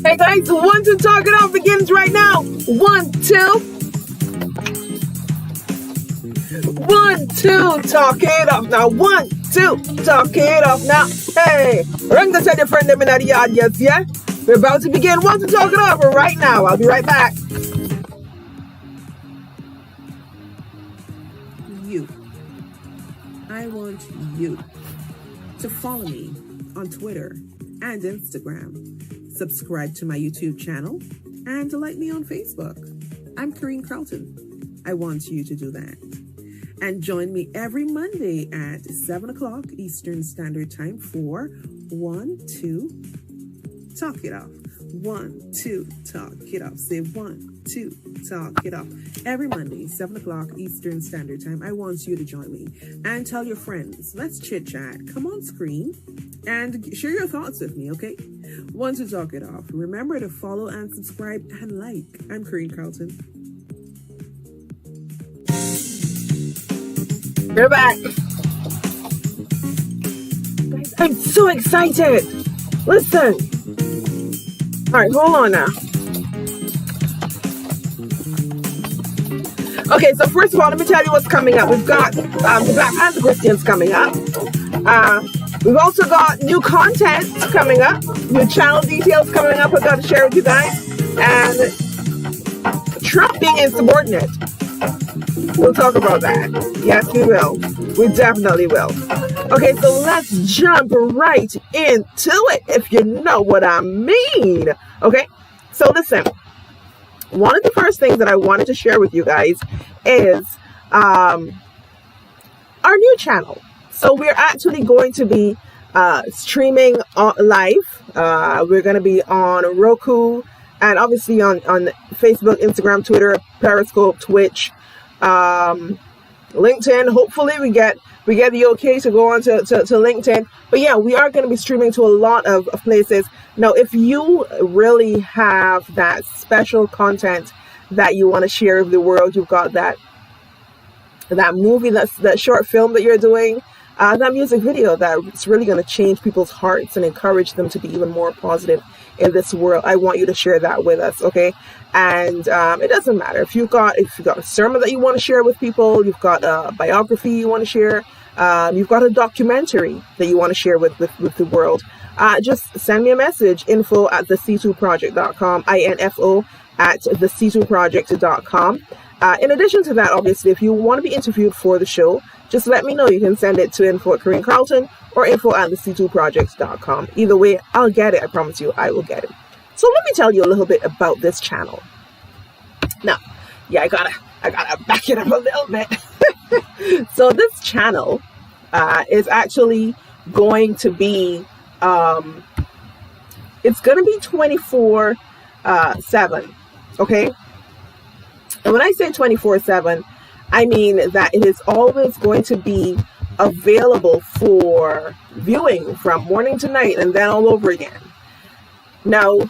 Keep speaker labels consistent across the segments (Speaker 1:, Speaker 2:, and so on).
Speaker 1: Hey guys, one, two, talk it off begins right now. 1, 2. 1, 2, talk it off now. 1, 2, talk it off now. Hey, ring the tell your friend them in the audience, yeah? We're about to begin. 1, 2, talk it off right now. I'll be right back.
Speaker 2: You. I want you to follow me on Twitter and Instagram. Subscribe to my YouTube channel and like me on Facebook. I'm Corinne Carlton. I want you to do that. And join me every Monday at 7 o'clock Eastern Standard Time for 1, 2, talk it off. 1, 2, talk it off. Say 1, 2, talk it off. Every Monday, 7 o'clock Eastern Standard Time. I want you to join me and tell your friends. Let's chit chat. Come on screen and share your thoughts with me, okay? 1, 2, talk it off. Remember to follow and subscribe and like. I'm Corinne Carlton.
Speaker 1: We're back. Guys, I'm so excited. Listen. All right, hold on now. Okay, so first of all, let me tell you what's coming up. We've got the Black Panther Christians coming up. We've also got new content coming up, new channel details coming up. I've got to share with you guys. And Trump being insubordinate. We'll talk about that. Yes, we will. We definitely will. Okay, so let's jump right into it, if you know what I mean. Okay, so listen. One of the first things that I wanted to share with you guys is our new channel. So we're actually going to be streaming live. We're going to be on Roku and obviously on Facebook, Instagram, Twitter, Periscope, Twitch, LinkedIn. Hopefully we get the okay to go on to LinkedIn. But yeah, we are going to be streaming to a lot of places. Now, if you really have that special content that you want to share with the world, you've got that movie, that short film that you're doing, that music video that's really going to change people's hearts and encourage them to be even more positive in this world, I want you to share that with us, okay? And it doesn't matter if you've got a sermon that you want to share with people, you've got a biography you want to share, you've got a documentary that you want to share with the world. Just send me a message, info@TheC2Project.com, info@TheC2Project.com. In addition to that, obviously, if you want to be interviewed for the show, just let me know. You can send it to info@Corinne Carlton or info@TheC2Project.com. Either way, I'll get it. I promise you, I will get it. So let me tell you a little bit about this channel. Now, yeah, I gotta back it up a little bit. So this channel is actually going to be it's going to be 24/7, okay? And when I say 24/7, I mean that it is always going to be available for viewing from morning to night and then all over again. Now,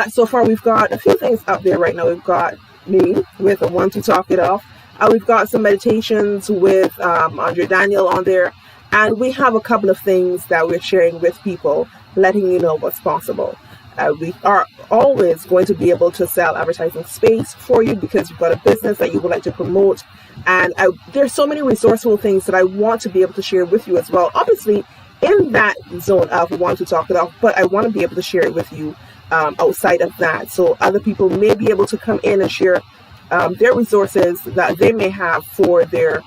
Speaker 1: so far we've got a few things out there right now. We've got me with a 1, 2, talk it off. We've got some meditations with Andre Daniel on there. And we have a couple of things that we're sharing with people, letting you know what's possible. We are always going to be able to sell advertising space for you because you've got a business that you would like to promote. And there's so many resourceful things that I want to be able to share with you as well. Obviously, in that zone of 1, 2, talk it off, but I want to be able to share it with you outside of that. So other people may be able to come in and share their resources that they may have for their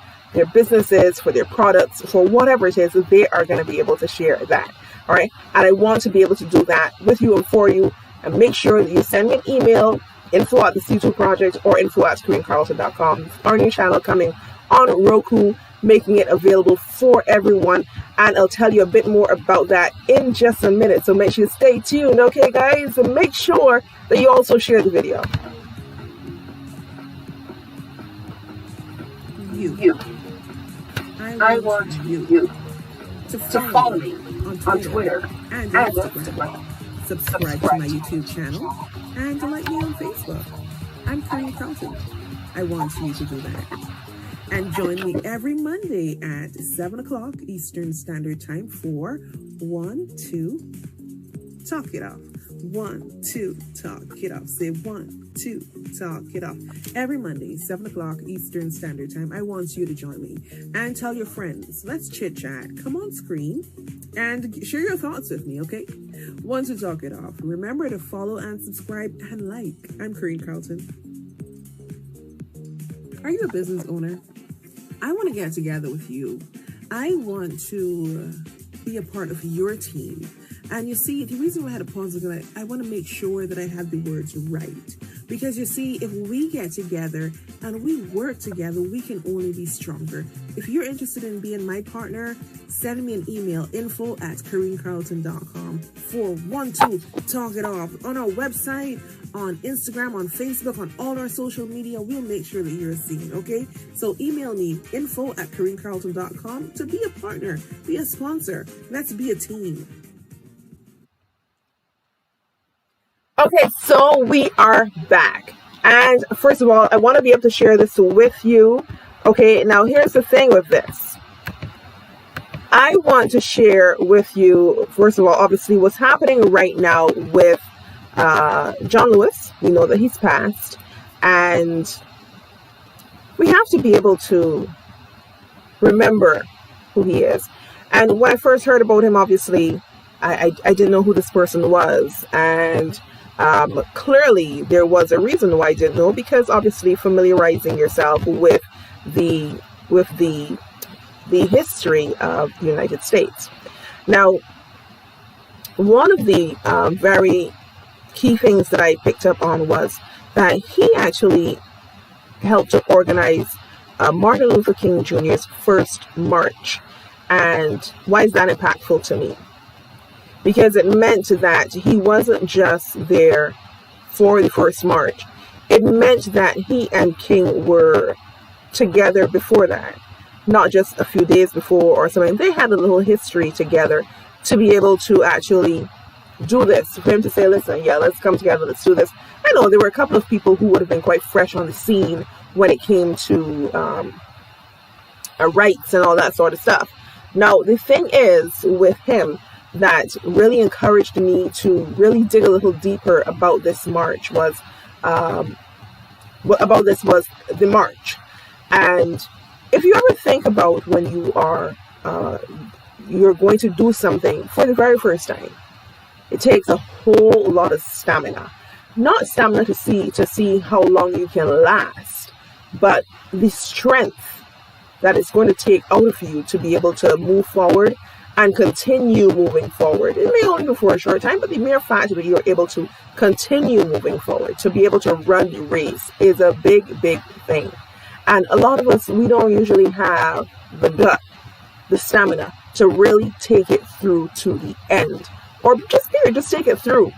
Speaker 1: businesses, for their products, for whatever it is, they are going to be able to share that. All right. And I want to be able to do that with you and for you. And make sure that you send me an email, info@TheC2Project or info@CorinneCarlton.com. Our new channel coming on Roku, making it available for everyone. And I'll tell you a bit more about that in just a minute. So make sure you stay tuned. Okay, guys? And make sure that you also share the video.
Speaker 2: You. I want you to follow me on Twitter and Instagram. Subscribe to my YouTube channel and like me on Facebook. I'm Corinne Carlton. I want you to do that. And join me every Monday at 7 o'clock Eastern Standard Time for 1, 2, talk it off. 1, 2, talk it off. Say 1, 2, talk it off. Every Monday, 7 o'clock Eastern Standard Time, I want you to join me and tell your friends. Let's chit chat. Come on screen and share your thoughts with me, okay? 1, 2, talk it off. Remember to follow and subscribe and like. I'm Corinne Carlton. Are you a business owner? I want to get together with you. I want to be a part of your team. And you see, the reason why I had a pause is I want to make sure that I have the words right. Because you see, if we get together and we work together, we can only be stronger. If you're interested in being my partner, send me an email, info@CorrineCarlton.com for 1, 2, talk it off. On our website, on Instagram, on Facebook, on all our social media, we'll make sure that you're seen, okay? So email me, info@CorrineCarlton.com to be a partner, be a sponsor. Let's be a team.
Speaker 1: Okay, so we are back. And first of all, I want to be able to share this with you. Okay, now here's the thing with this. I want to share with you, first of all, obviously what's happening right now with John Lewis. We know that he's passed. And we have to be able to remember who he is. And when I first heard about him, obviously, I didn't know who this person was. And clearly there was a reason why I didn't know, because obviously familiarizing yourself with the history of the United States. Now, one of the very key things that I picked up on was that he actually helped to organize Martin Luther King Jr.'s first march. And why is that impactful to me? Because it meant that he wasn't just there for the first march. It meant that he and King were together before that, not just a few days before or something. They had a little history together to be able to actually do this, for him to say, listen, yeah, let's come together, let's do this. I know there were a couple of people who would have been quite fresh on the scene when it came to rights and all that sort of stuff. Now, the thing is with him, that really encouraged me to really dig a little deeper about this march was the march. And if you ever think about when you are you're going to do something for the very first time, it takes a whole lot of stamina. Not stamina to see how long you can last, but the strength that it's going to take out of you to be able to move forward and continue moving forward. It may only be for a short time, but the mere fact that you're able to continue moving forward, to be able to run the race, is a big, big thing. And a lot of us, we don't usually have the gut, the stamina to really take it through to the end. Or just take it through.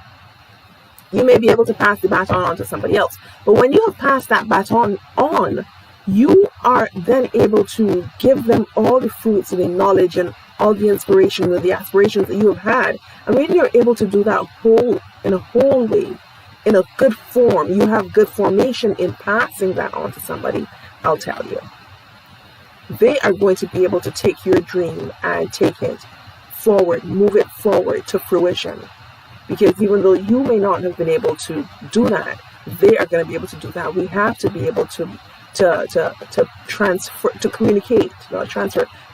Speaker 1: You may be able to pass the baton on to somebody else. But when you have passed that baton on, you are then able to give them all the fruits and the knowledge and all the inspiration and the aspirations that you have had. And when you're able to do that in a whole way, in a good form, you have good formation in passing that on to somebody, I'll tell you, they are going to be able to take your dream and take it forward, move it forward to fruition. Because even though you may not have been able to do that, they are going to be able to do that. We have to be able to transfer, to communicate,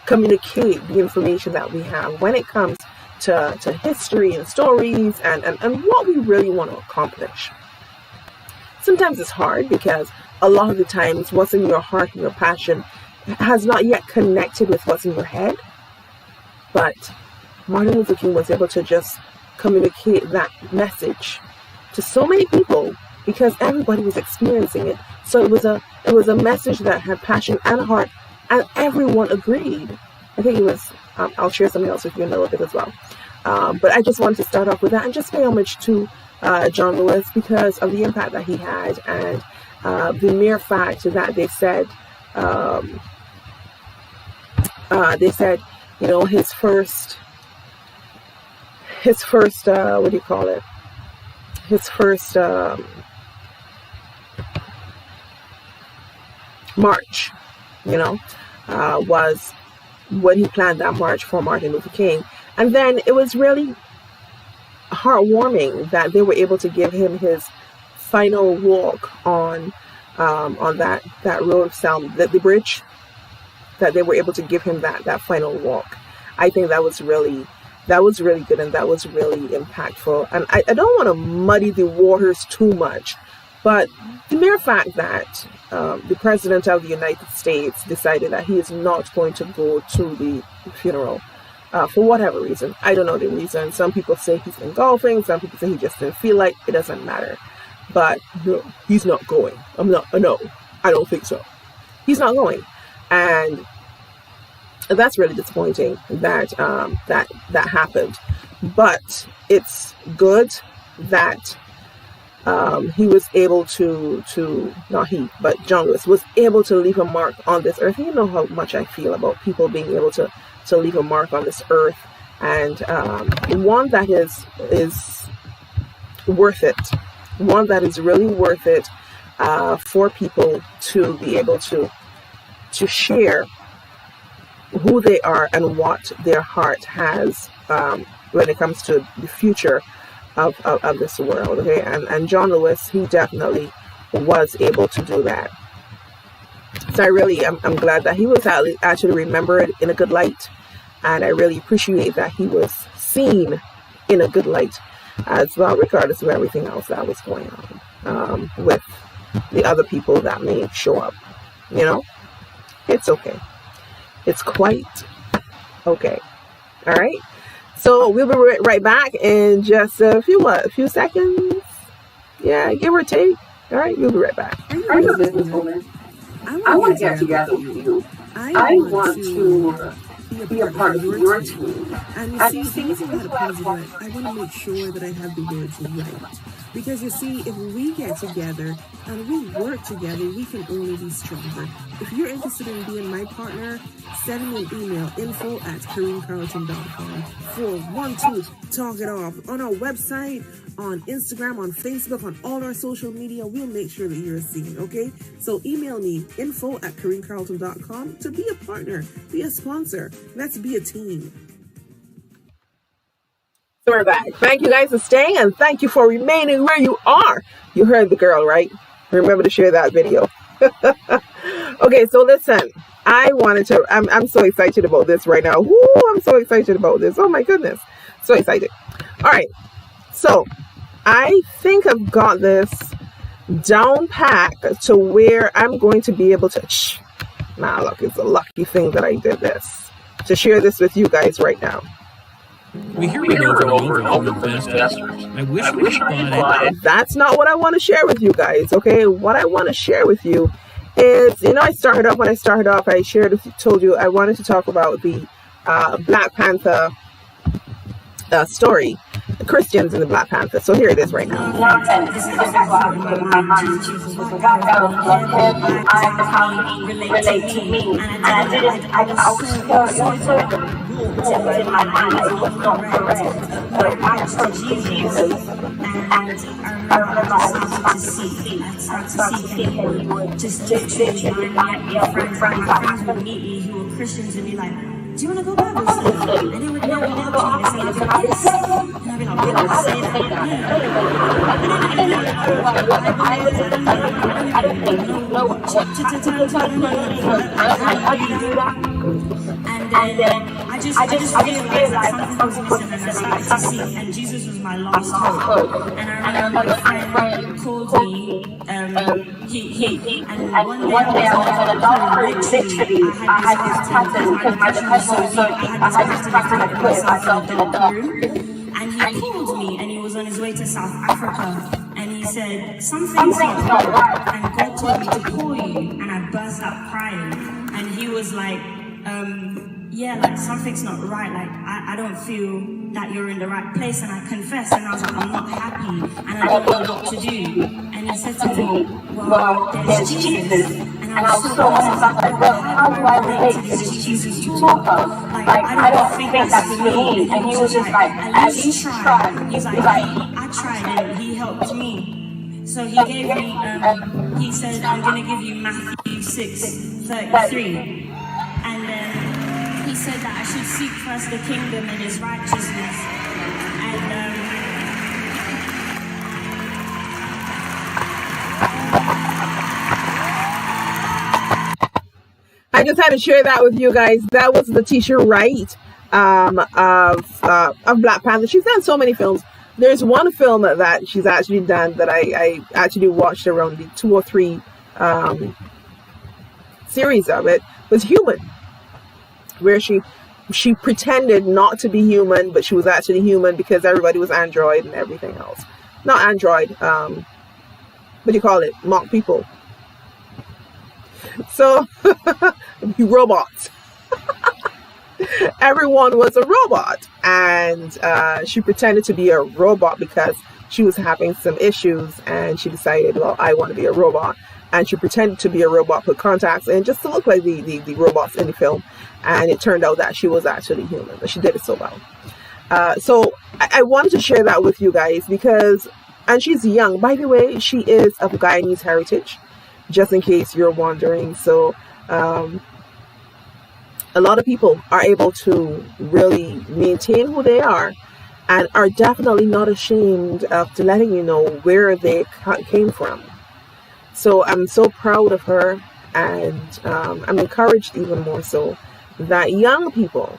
Speaker 1: communicate the information that we have when it comes to history and stories and what we really want to accomplish. Sometimes it's hard because a lot of the times what's in your heart and your passion has not yet connected with what's in your head. But Martin Luther King was able to just communicate that message to so many people because everybody was experiencing it. So it was a message that had passion and heart, and everyone agreed. I think it was, I'll share something else with you in a little bit as well. But I just wanted to start off with that and just pay homage to John Lewis because of the impact that he had and the mere fact that they said, you know, his first, what do you call it? His first march, you know, was when he planned that march for Martin Luther King. And then it was really heartwarming that they were able to give him his final walk on that road of sound, the bridge, that they were able to give him that final walk. I think that was really good, and that was really impactful. And I don't want to muddy the waters too much, but the mere fact that the President of the United States decided that he is not going to go to the funeral for whatever reason. I don't know the reason. Some people say he's been golfing. Some people say he just didn't feel like. It doesn't matter. But no, he's not going. No, I don't think so. He's not going. And that's really disappointing that that happened. But it's good that he was able to, not he, but John Lewis was able to leave a mark on this earth. You know how much I feel about people being able to leave a mark on this earth, and one that is worth it. One that is really worth it for people to be able to share who they are and what their heart has when it comes to the future of this world. Okay, and John Lewis, he definitely was able to do that. So I'm glad that he was actually remembered in a good light, and I really appreciate that he was seen in a good light as well, regardless of everything else that was going on with the other people that may show up. You know, it's okay. It's quite okay. All right. So we'll be right back in just a few seconds. Yeah, give or take. All right, we'll be right back.
Speaker 2: Are you a businesswoman? I want to get together with you. I want to be a part of your team. And you see, things about a positive light, I want to make sure that I have the words right. Because you see, if we get together and we work together, we can only be stronger. If you're interested in being my partner, send me an email, info@KareenCarlton.com to talk it off. On our website, on Instagram, on Facebook, on all our social media, we'll make sure that you're seen, okay? So email me, info@KareenCarlton.com to be a partner, be a sponsor. Let's be a team.
Speaker 1: So we're back. Thank you guys for staying, and thank you for remaining where you are. You heard the girl, right? Remember to share that video. Okay, so listen, I'm so excited about this right now. Woo, I'm so excited about this. Oh my goodness. So excited. All right. So I think I've got this down pat to where I'm going to be able to, look, it's a lucky thing that I did this, to share this with you guys right now.
Speaker 3: We hear it over and over from investors. I wish we bought it.
Speaker 1: That's not what I want to share with you guys, okay? What I want to share with you is, when I started off, I told you I wanted to talk about the Black Panther story, the Christians in the Black Panther. So here it is right now.
Speaker 4: Relate to me, and I was so in my mind, it was not correct. But I trust Jesus, and I remember I started to see people just literally line me up. Your friends would meet me who were Christians and be like, do you want to go Bible study? And they would know me, they say, yes. And I'd be like, what? I say that? I don't even know what chapter to turn to. How do you do that? And then I just realized that something was missing, and I started to see, and Jesus was my last hope. And I remember a friend called me, and one day I was on a dark room, literally, I had this pattern because my depression was so deep, I had this pattern to put myself in a dark room. And he called me, and he was on his way to South Africa, and he said, something's not right, and God told me to call you, and I burst out crying, and he was like, yeah, like something's not right, like I don't feel that you're in the right place, and I confessed, and I was like, I'm not happy, and I don't know what to do. And he said to me, well, there's Jesus. And I was so like, how do I relate to this Jesus you talk of? Like, I don't think that's for me. And he was just like, at least try. He's like, I tried and he helped me. So he gave me, he said, I'm going to give you Matthew 6:33. And then he said that I should seek first the kingdom and his righteousness. And
Speaker 1: I just had to share that with you guys. That was Letitia Wright of Black Panther. She's done so many films. There's one film that she's actually done that I actually watched around the 2 or 3 series of it, was Human, where she pretended not to be human, but she was actually human because everybody was android and everything else. Not android, what do you call it? Mock people. So, robots. Everyone was a robot, and she pretended to be a robot because she was having some issues, and she decided, well, I want to be a robot. And she pretended to be a robot, put contacts in just to look like the robots in the film. And it turned out that she was actually human, but she did it so well. So I wanted to share that with you guys because, and she's young. By the way, she is of Guyanese heritage, just in case you're wondering. So a lot of people are able to really maintain who they are and are definitely not ashamed of letting you know where they came from. So I'm so proud of her, and I'm encouraged even more so that young people,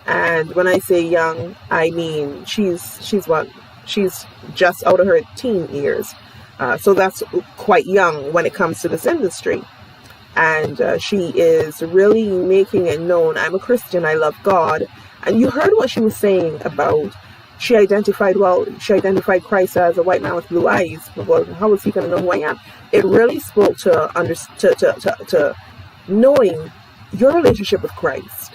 Speaker 1: and when I say young, I mean she's just out of her teen years, so that's quite young when it comes to this industry, and she is really making it known, I'm a Christian, I love God. And you heard what she was saying about she identified Christ as a white man with blue eyes. Well, how was he going to know who I am? It really spoke to knowing your relationship with Christ.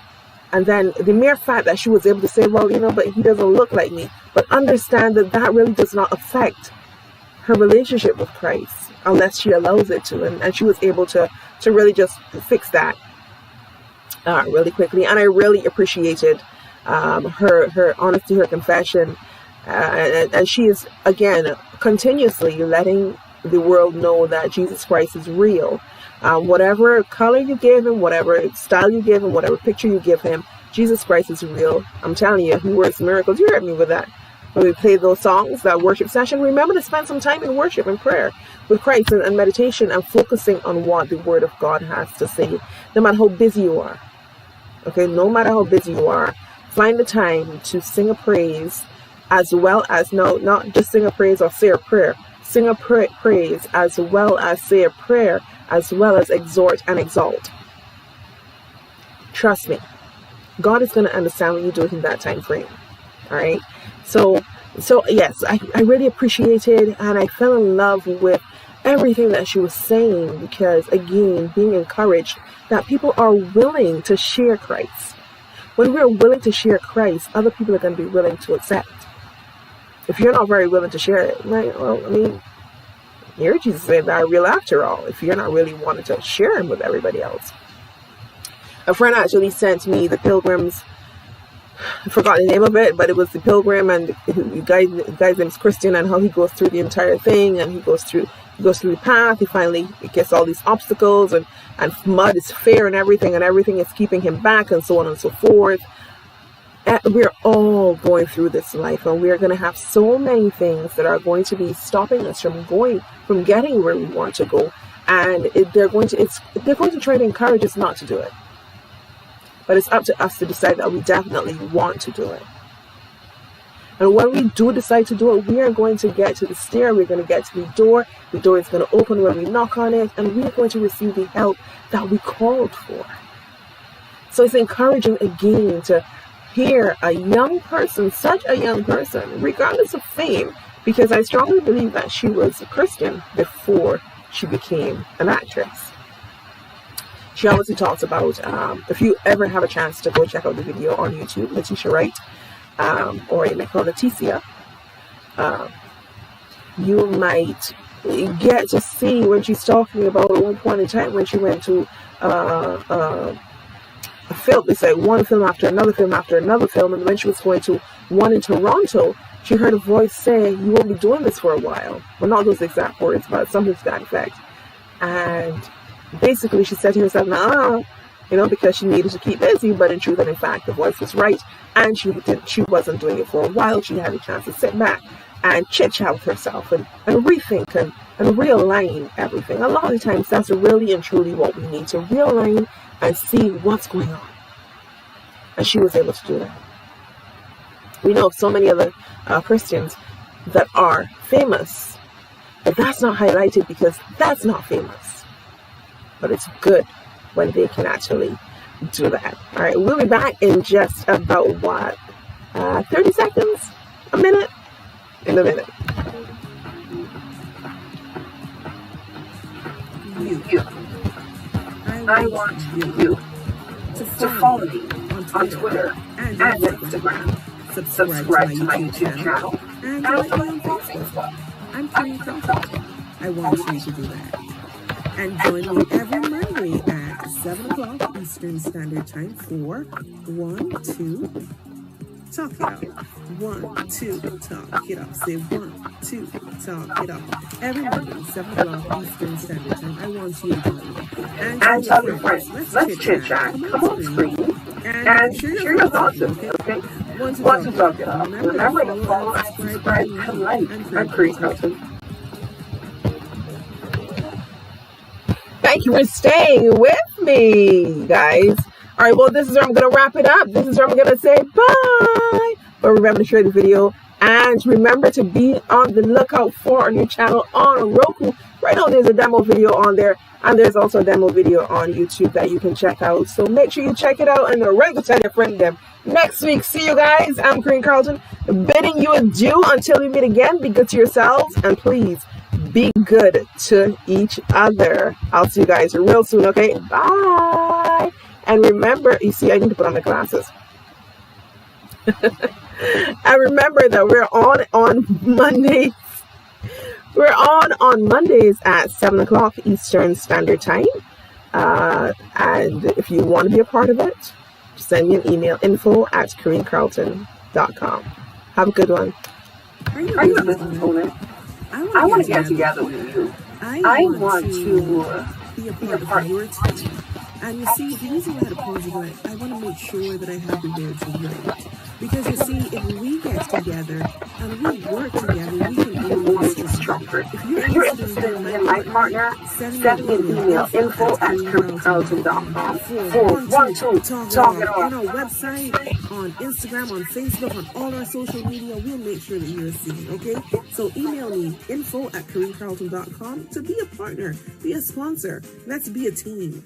Speaker 1: And then the mere fact that she was able to say, well, but he doesn't look like me. But understand that really does not affect her relationship with Christ unless she allows it to. And she was able to really just fix that really quickly. And I really appreciated her honesty, her confession, and she is again continuously letting the world know that Jesus Christ is real. Whatever color you give him, whatever style you give him, whatever picture you give him, Jesus Christ is real. I'm telling you, he works miracles. You heard me with that. When we play those songs, that worship session, remember to spend some time in worship and prayer with Christ and meditation and focusing on what the Word of God has to say, no matter how busy you are. Okay, no matter how busy you are, find the time to sing a praise, as well as, not just sing a praise or say a prayer. Sing a praise as well as say a prayer, as well as exhort and exalt. Trust me, God is going to understand when you do it in that time frame. All right. So yes, I really appreciated, and I fell in love with everything that she was saying, because again, being encouraged that people are willing to share Christ. When we're willing to share Christ, other people are going to be willing to accept. If you're not very willing to share it, right? Well, I mean, here Jesus said that real after all, if you're not really wanting to share him with everybody else. A friend actually sent me the Pilgrim's, I forgot the name of it, but it was the Pilgrim, and the guy's name is Christian, and how he goes through the entire thing, and he goes through the path. He finally gets all these obstacles, and mud is fair and everything is keeping him back, and so on and so forth. We're all going through this life, and we're going to have so many things that are going to be stopping us from getting where we want to go, and they're going to try to encourage us not to do it. But it's up to us to decide that we definitely want to do it. And when we do decide to do it, we are going to get to the stair. We're going to get to the door. The door is going to open when we knock on it, and we are going to receive the help that we called for. So it's encouraging again to hear a young person, such a young person, regardless of fame, because I strongly believe that she was a Christian before she became an actress. She obviously talks about, if you ever have a chance to go check out the video on YouTube, Letitia Wright, or you may call it Leticia, you might get to see when she's talking about at one point in time when she went to a film. It's like one film after another film after another film, and when she was going to one in Toronto, she heard a voice say, "You won't be doing this for a while." Well, not those exact words, but something to that effect. And basically she said to herself, nah, because she needed to keep busy, but in truth and in fact, the voice was right, and she wasn't doing it for a while. She had a chance to sit back and chit-chat with herself and rethink and realign everything. A lot of times, that's really and truly what we need, to realign and see what's going on. And she was able to do that. We know of so many other Christians that are famous, but that's not highlighted because that's not famous. But it's good when they can actually do that. All right, we'll be back in just about 30 seconds, a minute, in a minute.
Speaker 2: You. I want you to follow me on Twitter and Instagram. Subscribe to my YouTube channel and like me on Facebook. I'm Kareem Carlton. I want you to do that. And join me every Monday at 7 o'clock Eastern Standard Time for 1, 2, talk it out. 1, 2, talk it out. Say 1, 2, talk it out. Every Monday, 7 o'clock Eastern Standard Time. I want you to join me. And tell your friends. Let's chit chat. Come on screen. And share your thoughts, okay? Want to talk it out. Remember to follow and subscribe and like. I'm Kareem Carlton.
Speaker 1: Thank you for staying with me, guys. All right, well, this is where I'm going to wrap it up. This is where I'm going to say bye. But remember to share the video. And remember to be on the lookout for our new channel on Roku. Right now, there's a demo video on there. And there's also a demo video on YouTube that you can check out. So make sure you check it out. And go tell your friend them. Next week, see you guys. I'm Kareem Carlton, bidding you adieu until we meet again. Be good to yourselves. And please, be good to each other. I'll see you guys real soon, okay? Bye. And remember, you see, I need to put on my glasses. And remember that we're on Mondays. We're on Mondays at 7 o'clock Eastern Standard Time. And if you want to be a part of it, send me an email, info@KareemCarlton.com. Have a good one.
Speaker 2: Are you a business owner? I want to get together with you. I want to be a part of your team. And you see, the reason why I had a pause is that I want to make sure that I have the words right. Because you see, if we get together and we work together, we can always get stronger. If you're interested in being my partner, send me an email, info@KareemCarlton.com for 1, 2, talk it off. On our website, on Instagram, on Facebook, on all our social media, we'll make sure that you're seen, okay? So email me, info@KareemCarlton.com to be a partner, be a sponsor. Let's be a team.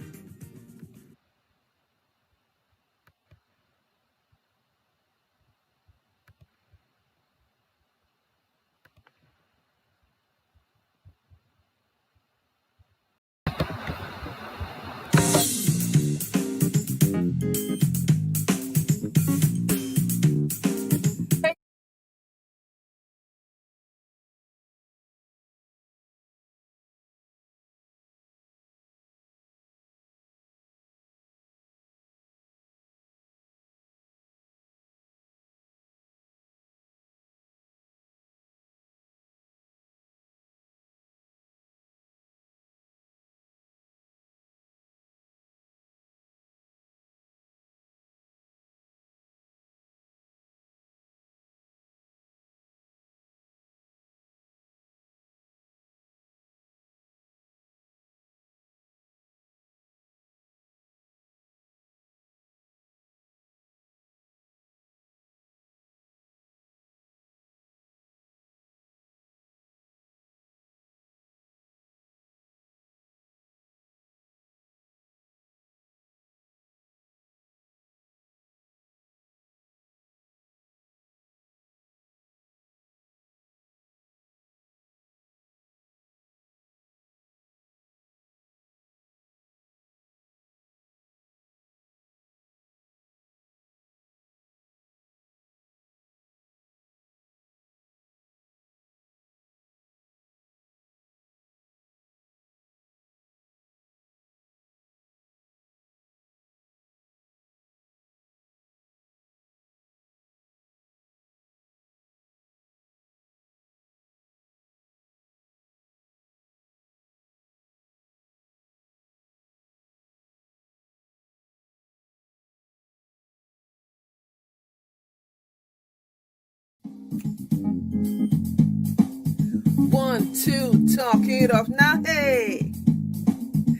Speaker 1: One, two, talk it off now. Hey.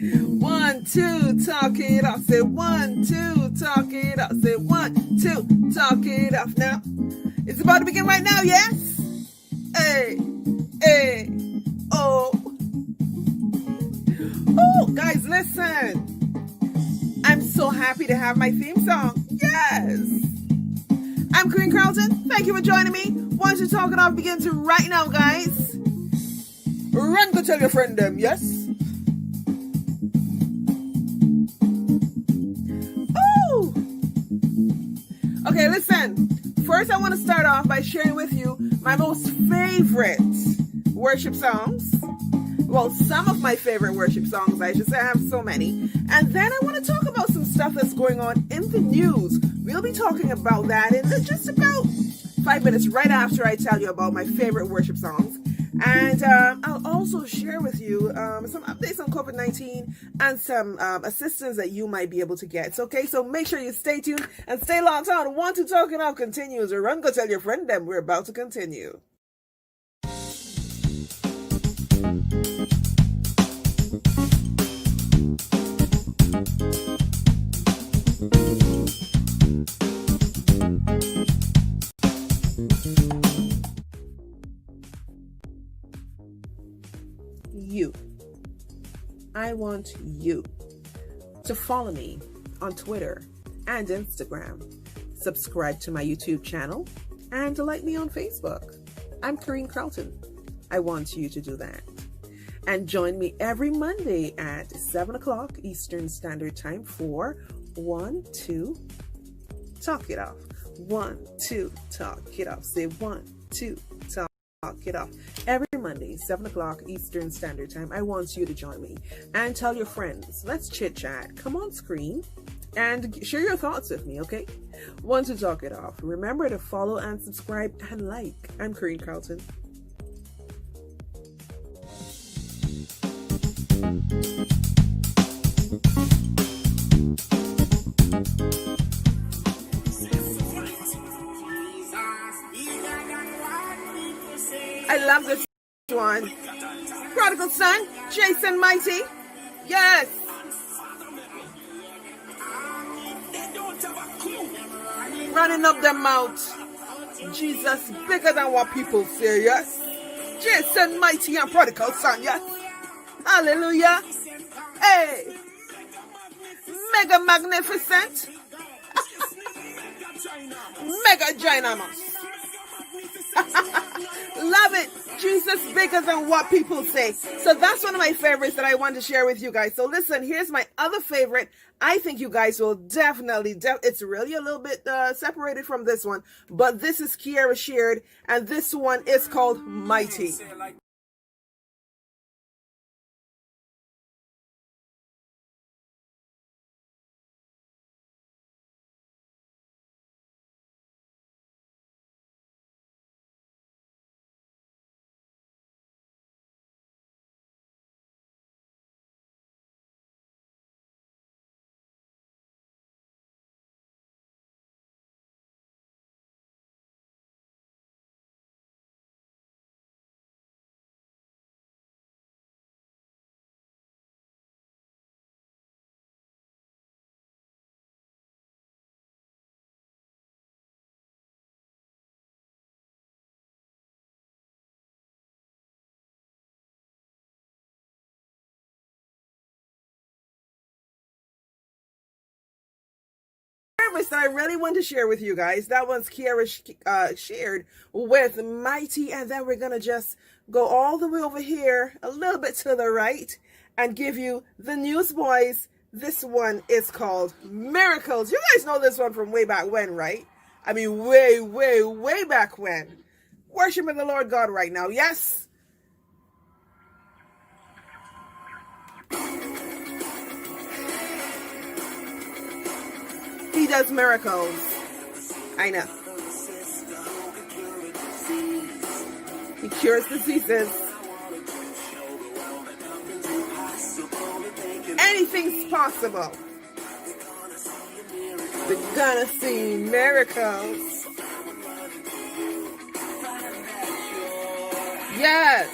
Speaker 1: 1, 1, 2, talk it off. Say 1, 2, talk it off. Say 1, 2, talk it off. Now, it's about to begin right now, yes? Hey, hey, oh. Oh, guys, listen. I'm so happy to have my theme song. Yes. I'm Queen Carlton. Thank you for joining me. Once you talk it off begins right now, guys. Run, go tell your friend them, yes? Oh! Okay, listen. First, I want to start off by sharing with you my most favorite worship songs. Well, some of my favorite worship songs, I should say. I have so many. And then I want to talk about some stuff that's going on in the news. We'll be talking about that in just about 5 minutes right after I tell you about my favorite worship songs. And I'll also share with you some updates on COVID-19 and some assistance that you might be able to get. Okay, so make sure you stay tuned and stay locked on. Want to talk it out continues. Or run, go tell your friend them we're about to continue. You. I want you to follow me on Twitter and Instagram. Subscribe to my YouTube channel and like me on Facebook. I'm Corinne Carlton. I want you to do that. And join me every Monday at 7 o'clock Eastern Standard Time for 1, 2, talk it off. 1, 2, talk it off. Say 1, 2, talk it off. Every Monday, 7 o'clock Eastern Standard Time. I want you to join me and tell your friends. Let's chit chat. Come on screen and share your thoughts with me, okay? Want to talk it off. Remember to follow and subscribe and like. I'm Corinne Carlton. I love this one. Prodigal Son, Jason Mighty. Yes. Running up their mouth. Jesus bigger than what people say, yes. Jason Mighty and Prodigal Son, yes. Hallelujah. Hey. Mega magnificent. Mega ginormous. Love it. Jesus bigger than what people say. So that's one of my favorites that I want to share with you guys. So listen, here's my other favorite. I think you guys will definitely, it's really a little bit separated from this one, but this is Kiara Sheard, and this one is called Mighty. That I really want to share with you guys. That one's Kiara shared with Mighty, and then we're gonna just go all the way over here a little bit to the right and give you the Newsboys. This one is called Miracles. You guys know this one from way back when, right? I mean, way back when. Worshiping the Lord God right now, yes? He does miracles. I know. He cures diseases. Anything's possible. We're gonna see miracles. Yes.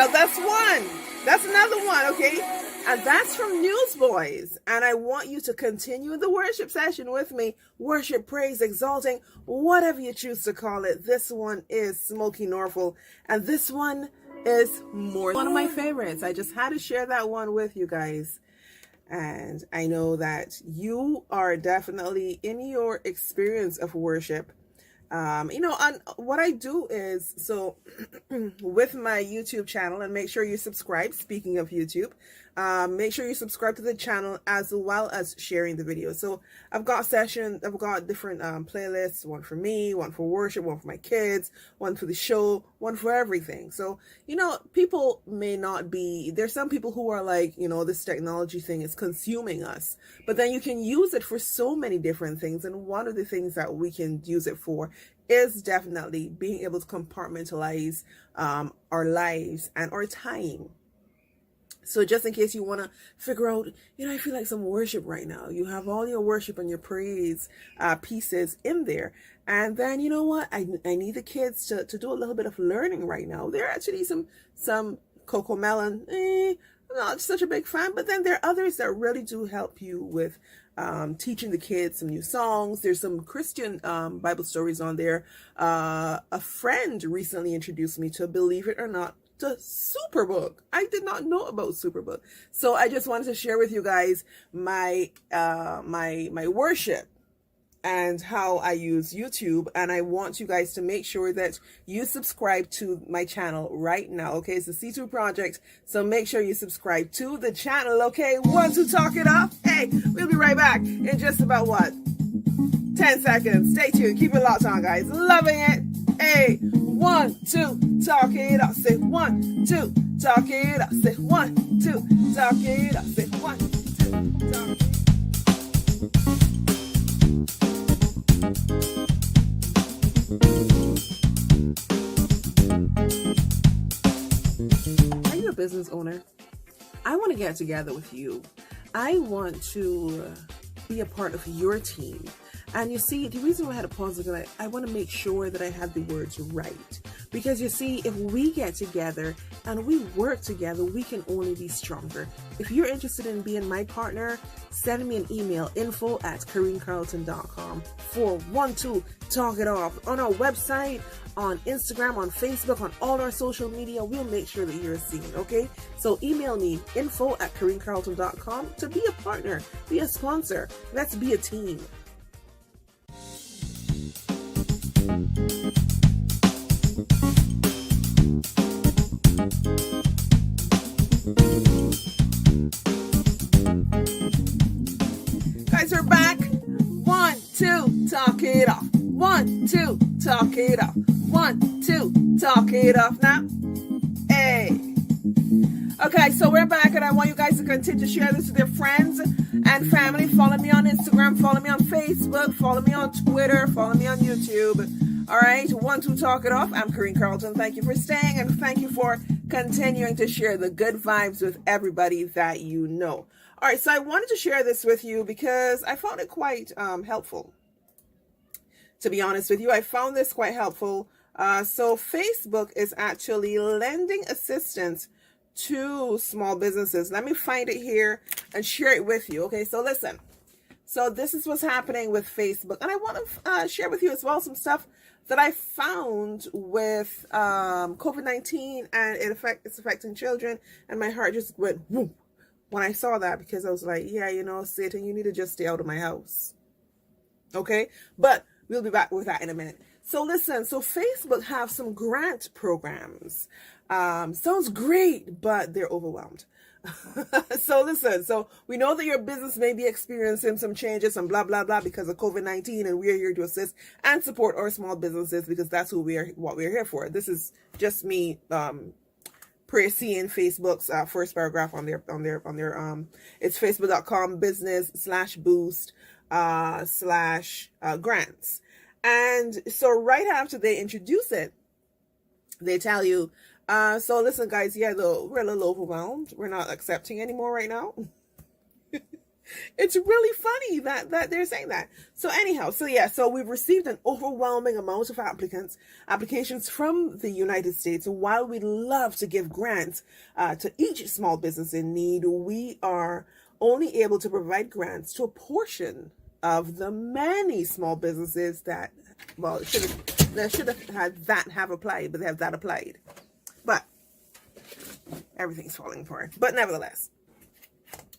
Speaker 1: Now that's one. That's another one, okay? And that's from Newsboys. And I want you to continue the worship session with me. Worship, praise, exalting, whatever you choose to call it. This one is Smokey Norfolk. And this one is more one of my favorites. I just had to share that one with you guys. And I know that you are definitely in your experience of worship. And what I do is, so with my YouTube channel, and make sure you subscribe, speaking of YouTube, make sure you subscribe to the channel as well as sharing the video. So I've got different playlists, one for me, one for worship, one for my kids, one for the show, one for everything. So, people may not be, there's some people who are like, this technology thing is consuming us, but then you can use it for so many different things. And one of the things that we can use it for is definitely being able to compartmentalize our lives and our time. So just in case you want to figure out, I feel like some worship right now. You have all your worship and your praise pieces in there. And then, you know what? I need the kids to do a little bit of learning right now. There are actually some Coco Melon. I'm not such a big fan. But then there are others that really do help you with teaching the kids some new songs. There's some Christian Bible stories on there. A friend recently introduced me to, believe it or not, the Superbook. I did not know about Superbook. So I just wanted to share with you guys my worship and how I use YouTube. And I want you guys to make sure that you subscribe to my channel right now. Okay, it's the TheC2Project. So make sure you subscribe to the channel. Okay, want to talk it up? Hey, we'll be right back in just about 10 seconds. Stay tuned. Keep it locked on, guys. Loving it. Hey, 1, 2, talk it up. Say 1, 2, talk it up. Say 1, 2, talk it up. Say 1, 2, talk it up. Are you a business owner? I want to get together with you. I want to be a part of your team. And you see, the reason why I had to pause is I want to make sure that I have the words right. Because you see, if we get together and we work together, we can only be stronger. If you're interested in being my partner, send me an email, info@KareenCarlton.com for 1, 2, talk it off. On our website, on Instagram, on Facebook, on all our social media, we'll make sure that you're seen, okay? So email me, info@KareenCarlton.com to be a partner, be a sponsor. Let's be a team. Guys, we're back. 1, 2, talk it off. 1, 2, talk it off. 1, 2, talk it off now. Hey. Okay, so we're back, and I want you guys to continue to share this with your friends and family. Follow me on Instagram, follow me on Facebook, follow me on Twitter, follow me on YouTube. All right, 1, 2, talk it off. I'm Kareen Carlton. Thank you for staying, and thank you for continuing to share the good vibes with everybody that you know. All right, so I wanted to share this with you because I found it quite helpful. To be honest with you, I found this quite helpful. So Facebook is actually lending assistance to small businesses. Let me find it here and share it with you. Okay, so listen. So this is what's happening with Facebook. And I want to share with you as well some stuff that I found with COVID-19 and it's affecting children. And my heart just went whoop when I saw that, because I was like, yeah, Satan, you need to just stay out of my house. Okay, but we'll be back with that in a minute. So listen, so Facebook have some grant programs. Sounds great, but they're overwhelmed. So listen, so we know that your business may be experiencing some changes and blah, blah, blah because of COVID-19, and we're here to assist and support our small businesses because that's what we're here for. This is just me seeing Facebook's first paragraph on their it's facebook.com/business/boost/grants. And so right after they introduce it, they tell you, so listen guys, yeah, we're a little overwhelmed. We're not accepting anymore right now. It's really funny that they're saying that. So anyhow, so we've received an overwhelming amount of applications from the United States. While we love to give grants to each small business in need, we are only able to provide grants to a portion of the many small businesses that, well, should have applied, but they have that applied. But everything's falling apart. But nevertheless,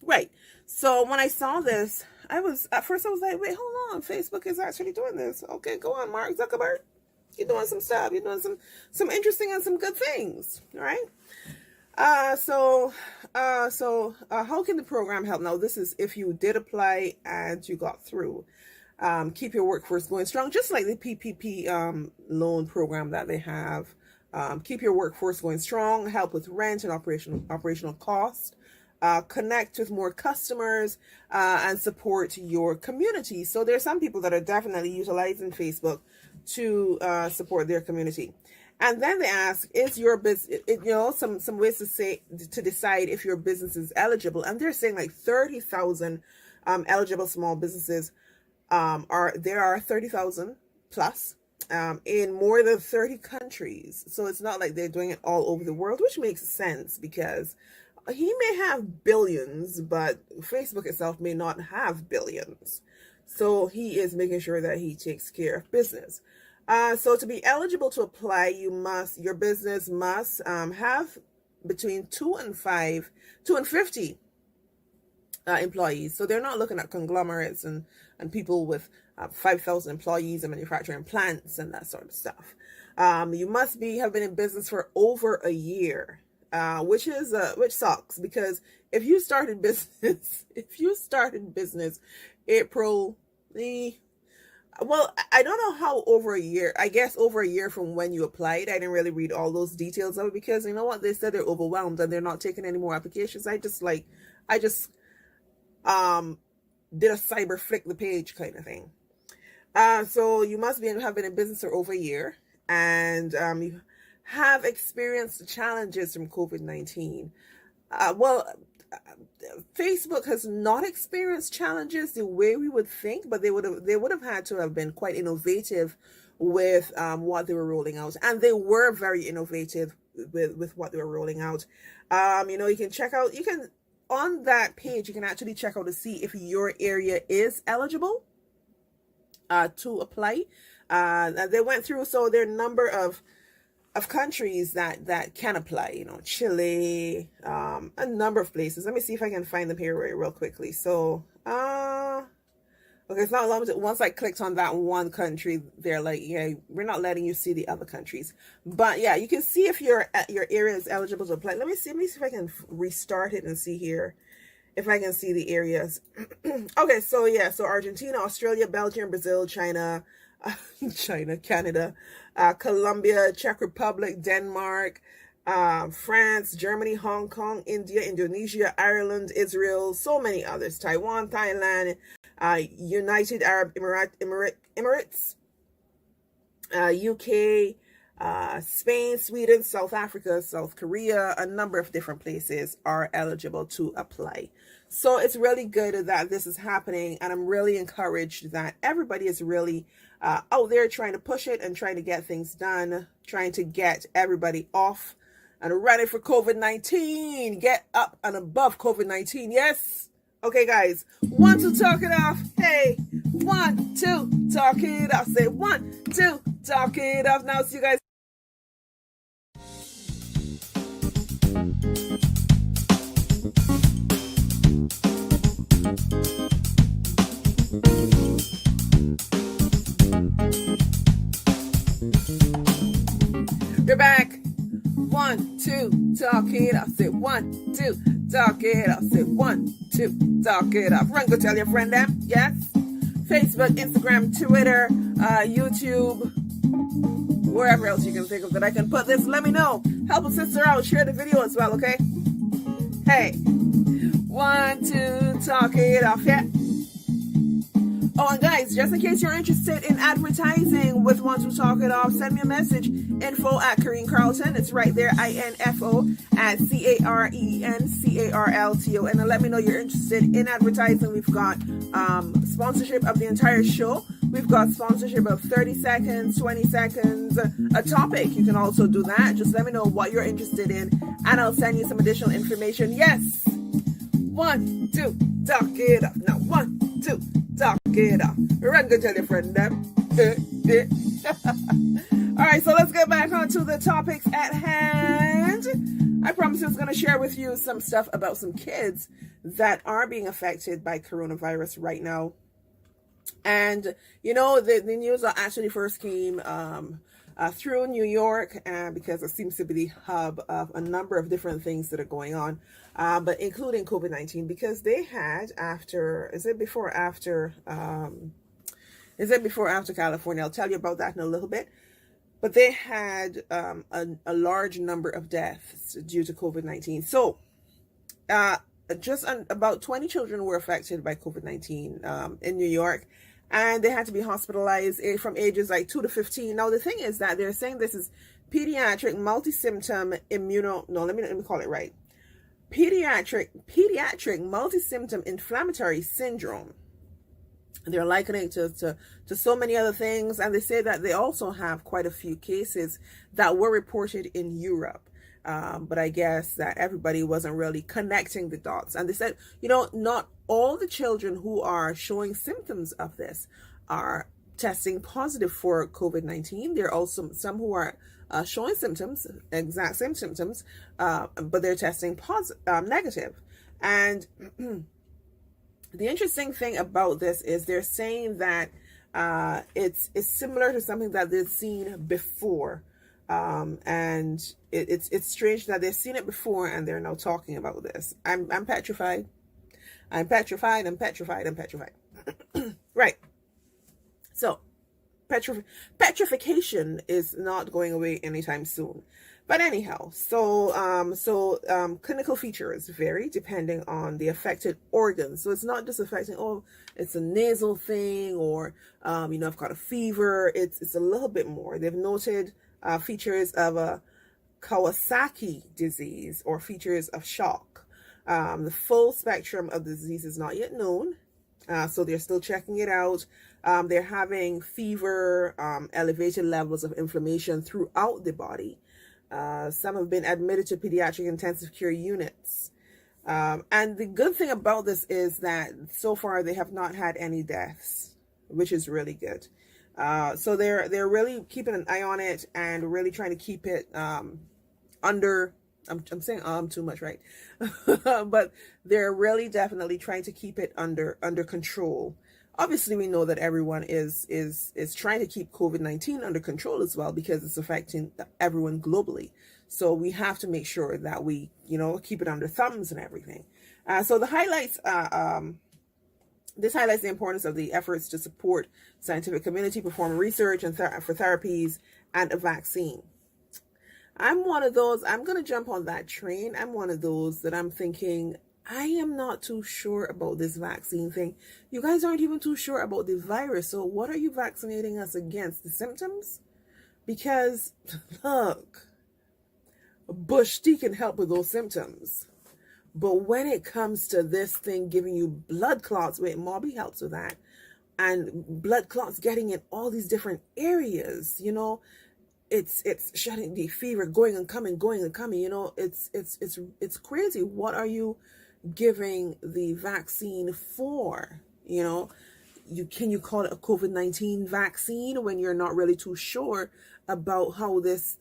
Speaker 1: right. So when I saw this, at first I was like, wait, hold on, Facebook is actually doing this. Okay, go on, Mark Zuckerberg. You're doing some stuff. You're doing some interesting and some good things. All right. So how can the program help? Now, this is if you did apply and you got through. Keep your workforce going strong, just like the PPP loan program that they have. Keep your workforce going strong, help with rent and operational cost, connect with more customers, and support your community. So there's some people that are definitely utilizing Facebook to support their community. And then they ask, is your business, some ways to decide if your business is eligible. And they're saying like 30,000 eligible small businesses there are 30,000 plus in more than 30 countries. So it's not like they're doing it all over the world, which makes sense because he may have billions, but Facebook itself may not have billions. So he is making sure that he takes care of business. So to be eligible to apply, your business must have between 2 and 50 employees. So they're not looking at conglomerates and people with 5,000 employees and manufacturing plants and that sort of stuff. You must have been in business for over a year, which sucks because if you started business April well, I don't know how over a year. I guess over a year from when you applied. I didn't really read all those details of it because you know what? They said they're overwhelmed and they're not taking any more applications. I just did a cyber flick the page kind of thing. So you must have been in business for over a year and you have experienced challenges from COVID-19. Facebook has not experienced challenges the way we would think, but they would have had to have been quite innovative with what they were rolling out, and they were very innovative with what they were rolling out. You can check out. On that page, you can actually check out to see if your area is eligible to apply. They went through, so there are a number of countries that can apply, Chile, a number of places. Let me see if I can find them here real quickly. So, okay, it's not limited. Once I clicked on that one country, they're like, yeah, we're not letting you see the other countries. But yeah, you can see if your area is eligible to apply. Let me see if I can restart it and see here if I can see the areas. Okay, so yeah, so Argentina, Australia, Belgium, Brazil, China, Canada, Colombia, Czech Republic, Denmark, France, Germany, Hong Kong, India, Indonesia, Ireland, Israel, so many others, Taiwan, Thailand, United Arab Emirates, UK, Spain, Sweden, South Africa, South Korea, a number of different places are eligible to apply. So it's really good that this is happening, and I'm really encouraged that everybody is really out there trying to push it and trying to get things done, trying to get everybody off and ready for COVID-19. Get up and above COVID-19. Yes. Okay, guys. 1, 2, talk it off. Hey, 1, 2, talk it off. Say 1, 2, talk it off. Now, see you guys. We're back. 1, 2, talk it off. Say 1, 2, talk it off. Say 1, 2, talk it off. Run, go tell your friend them. Yes. Facebook, Instagram, Twitter, YouTube, wherever else you can think of that I can put this. Let me know. Help a sister out. Share the video as well, okay? Hey. 1, 2, talk it off. Yeah. Oh, and guys, just in case you're interested in advertising with Want to Talk It Off, send me a message, info@Kareen Carlton. It's right there, info@CarenCarlton. And let me know you're interested in advertising. We've got sponsorship of the entire show. We've got sponsorship of 30 seconds, 20 seconds, a topic. You can also do that. Just let me know what you're interested in, and I'll send you some additional information. Yes. 1, 2, talk it up. Now, 1, 2, talk it up. Run, go tell your friend them. All right, so let's get back onto the topics at hand. I promised I was going to share with you some stuff about some kids that are being affected by coronavirus right now. And, you know, the news actually first came through New York, because it seems to be the hub of a number of different things that are going on, but including COVID-19, because they had is it before or after California? I'll tell you about that in a little bit. But they had a large number of deaths due to COVID-19. So just about 20 children were affected by COVID-19 in New York. And they had to be hospitalized from ages like 2 to 15. Now, the thing is that they're saying this is pediatric multi-symptom let me call it right. Pediatric multi-symptom inflammatory syndrome. They're likening it to so many other things. And they say that they also have quite a few cases that were reported in Europe. But I guess that everybody wasn't really connecting the dots. And they said, you know, not all the children who are showing symptoms of this are testing positive for COVID-19. There are also some who are showing symptoms, exact same symptoms, but they're testing negative. And the interesting thing about this is they're saying that it's similar to something that they've seen before. And it's strange that they've seen it before and they're now talking about this. I'm petrified. I'm petrified. Right. So petrification is not going away anytime soon. But anyhow, so clinical features vary depending on the affected organs. So it's not just affecting, it's a nasal thing, or I've got a fever. It's a little bit more. They've noted features of a Kawasaki disease or features of shock. The full spectrum of the disease is not yet known, so they're still checking it out. They're having fever, elevated levels of inflammation throughout the body. Some have been admitted to pediatric intensive care units. And the good thing about this is that so far they have not had any deaths, which is really good. So they're really keeping an eye on it and really trying to keep it under. I'm saying too much, right? But they're really definitely trying to keep it under control. Obviously, we know that everyone is trying to keep COVID-19 under control as well, because it's affecting everyone globally. So we have to make sure that we, keep it under thumbs and everything. So the highlights. This highlights the importance of the efforts to support scientific community, perform research and for therapies and a vaccine. I'm one of those, I'm going to jump on that train. I'm one of those that I'm thinking, I am not too sure about this vaccine thing. You guys aren't even too sure about the virus. So what are you vaccinating us against? The symptoms? Because, look, Bush tea can help with those symptoms. But when it comes to this thing giving you blood clots, Mobby helps with that. And blood clots getting in all these different areas, it's shutting the fever, going and coming, it's crazy. What are you giving the vaccine for? Can you call it a COVID-19 vaccine when you're not really too sure about how this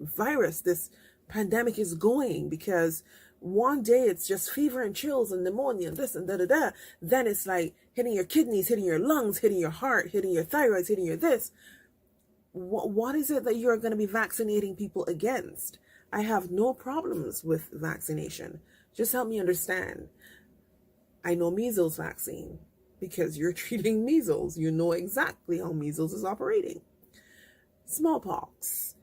Speaker 1: virus, this pandemic is going? Because one day it's just fever and chills and pneumonia and this and da. Then it's like hitting your kidneys, hitting your lungs, hitting your heart, hitting your thyroid, hitting your this. What is it that you're going to be vaccinating people against? I have no problems with vaccination. Just help me understand. I know measles vaccine because you're treating measles. You know exactly how measles is operating. Smallpox.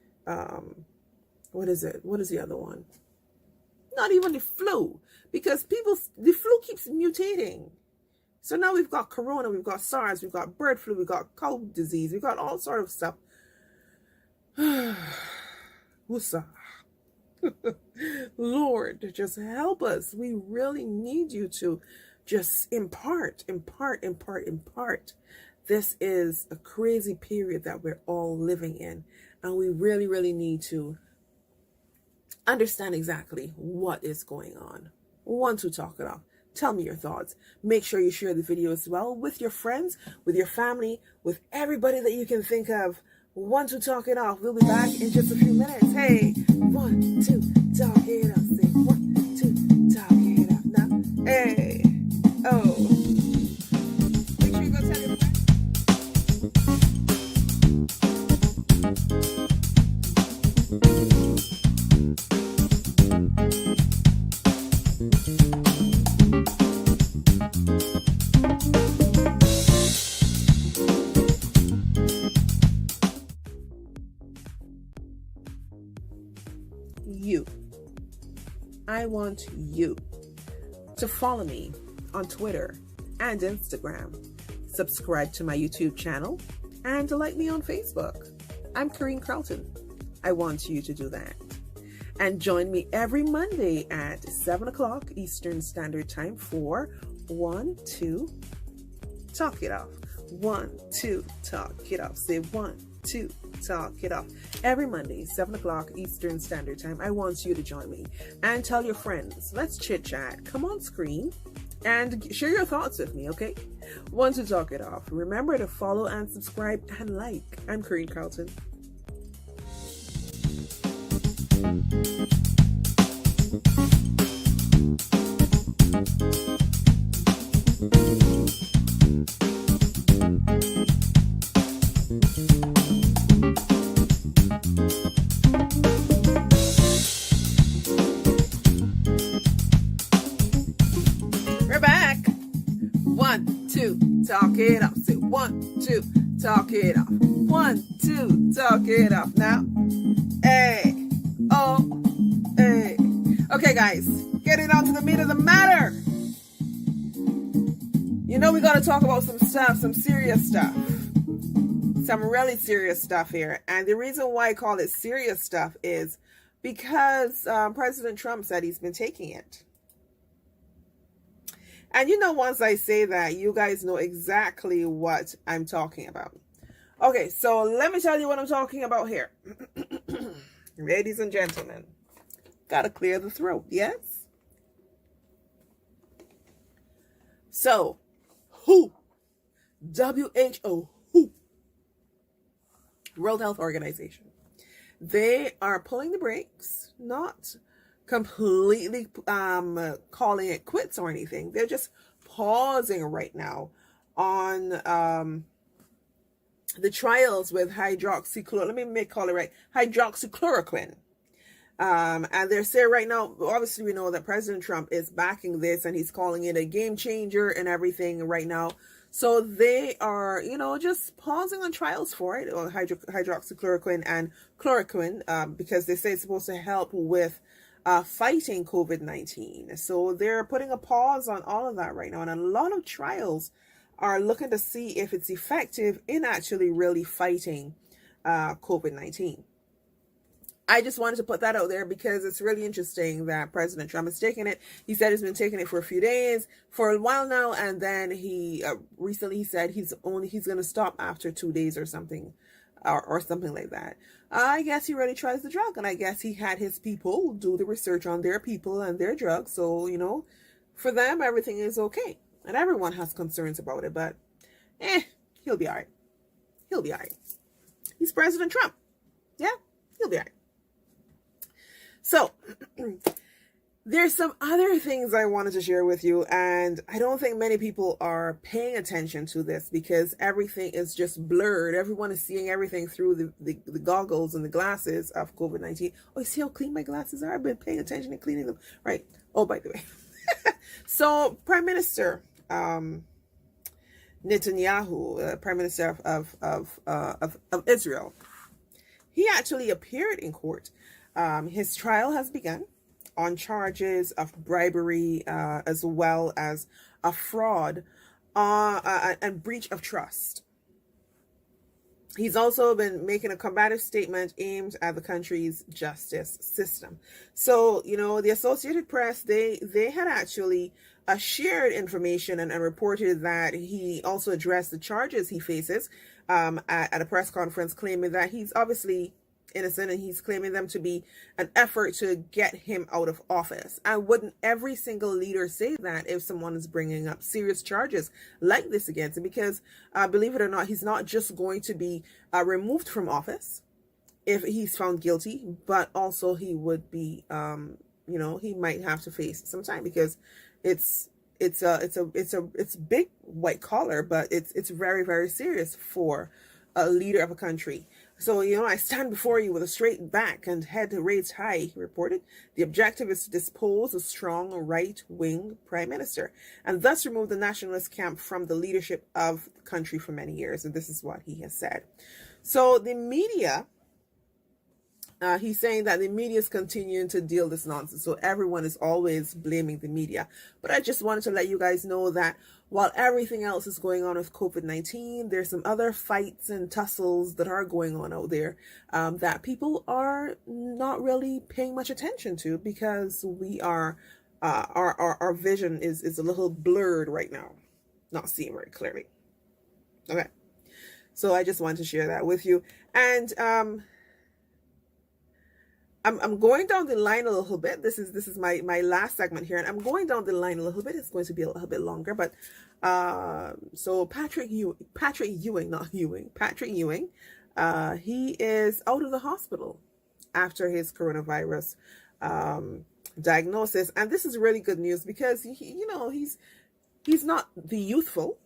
Speaker 1: What is it? What is the other one? Not even the flu, because the flu keeps mutating. So now we've got corona, we've got SARS, we've got bird flu, we've got cow disease, we've got all sort of stuff. Woosah. Lord, just help us. We really need you to just impart. This is a crazy period that we're all living in, and we really, really need to understand exactly what is going on. Want to talk it off. Tell me your thoughts. Make sure you share the video as well with your friends, with your family, with everybody that you can think of. Want to talk it off. We'll be back in just a few minutes. Hey, 1, 2, talk it off. Say 1, 2, talk it off now. Hey, oh. Make sure you go tell your friends. I want you to follow me on Twitter and Instagram, subscribe to my YouTube channel, and like me on Facebook. I'm Kareen Carlton. I want you to do that. And join me every Monday at 7 o'clock Eastern Standard Time for 1, 2, talk it off. 1, 2, talk it off. Say 1, 2, talk it off. Every Monday, 7 o'clock Eastern Standard Time. I want you to join me and tell your friends. Let's chit chat. Come on screen and share your thoughts with me, okay? Want to talk it off. Remember to follow and subscribe and like. I'm Kareen Carlton. We're back. 1, 2, talk it off. Say 1, 2, talk it off. 1, 2, talk it off now. Hey, oh, hey. Okay, guys, getting on to the meat of the matter. You know, we got to talk about some stuff, some serious stuff. Some really serious stuff here. And the reason why I call it serious stuff is because President Trump said he's been taking it. And you know, once I say that, you guys know exactly what I'm talking about. Okay, so let me tell you what I'm talking about here. Ladies and gentlemen, gotta clear the throat, yes? So, WHO, WHO, World Health Organization, they are pulling the brakes, not completely calling it quits or anything. They're just pausing right now on the trials with hydroxychloroquine. And they're saying right now, obviously we know that President Trump is backing this and he's calling it a game changer and everything right now. So they are, you know, just pausing on trials for it, on hydroxychloroquine and chloroquine, because they say it's supposed to help with fighting COVID-19. So they're putting a pause on all of that right now. And a lot of trials are looking to see if it's effective in actually really fighting COVID-19. I just wanted to put that out there because it's really interesting that President Trump is taking it. He said he's been taking it for a few days, for a while now, and then he recently said he's going to stop after 2 days or something, or something like that. I guess he really tries the drug, and I guess he had his people do the research on their people and their drugs. So, you know, for them, everything is okay. And everyone has concerns about it, but he'll be all right. He'll be all right. He's President Trump. Yeah, he'll be all right. So, there's some other things I wanted to share with you, and I don't think many people are paying attention to this because everything is just blurred. Everyone is seeing everything through the goggles and the glasses of COVID-19. Oh, you see how clean my glasses are? I've been paying attention and cleaning them. Right. Oh, by the way. So, Prime Minister Netanyahu, Prime Minister of Israel, he actually appeared in court. His trial has begun on charges of bribery as well as a fraud and breach of trust. He's also been making a combative statement aimed at the country's justice system. So, the Associated Press, they had actually shared information and reported that he also addressed the charges he faces at a press conference, claiming that he's obviously innocent, and he's claiming them to be an effort to get him out of office. And wouldn't every single leader say that if someone is bringing up serious charges like this against him? Because believe it or not, he's not just going to be removed from office if he's found guilty, but also he would be, he might have to face some time, because it's big white collar, but it's very, very serious for a leader of a country. So, I stand before you with a straight back and head raised high, he reported. The objective is to dispose a strong right-wing prime minister and thus remove the nationalist camp from the leadership of the country for many years. And this is what he has said. So the media, he's saying that the media is continuing to deal this nonsense. So everyone is always blaming the media. But I just wanted to let you guys know that while everything else is going on with COVID-19, there's some other fights and tussles that are going on out there that people are not really paying much attention to, because we are our vision is a little blurred right now, not seeing very clearly. Okay, so I just wanted to share that with you. And I'm going down the line a little bit. This is my last segment here, and I'm going down the line a little bit. It's going to be a little bit longer, but so Patrick Ewing, he is out of the hospital after his coronavirus diagnosis, and this is really good news, because he's not the youthful.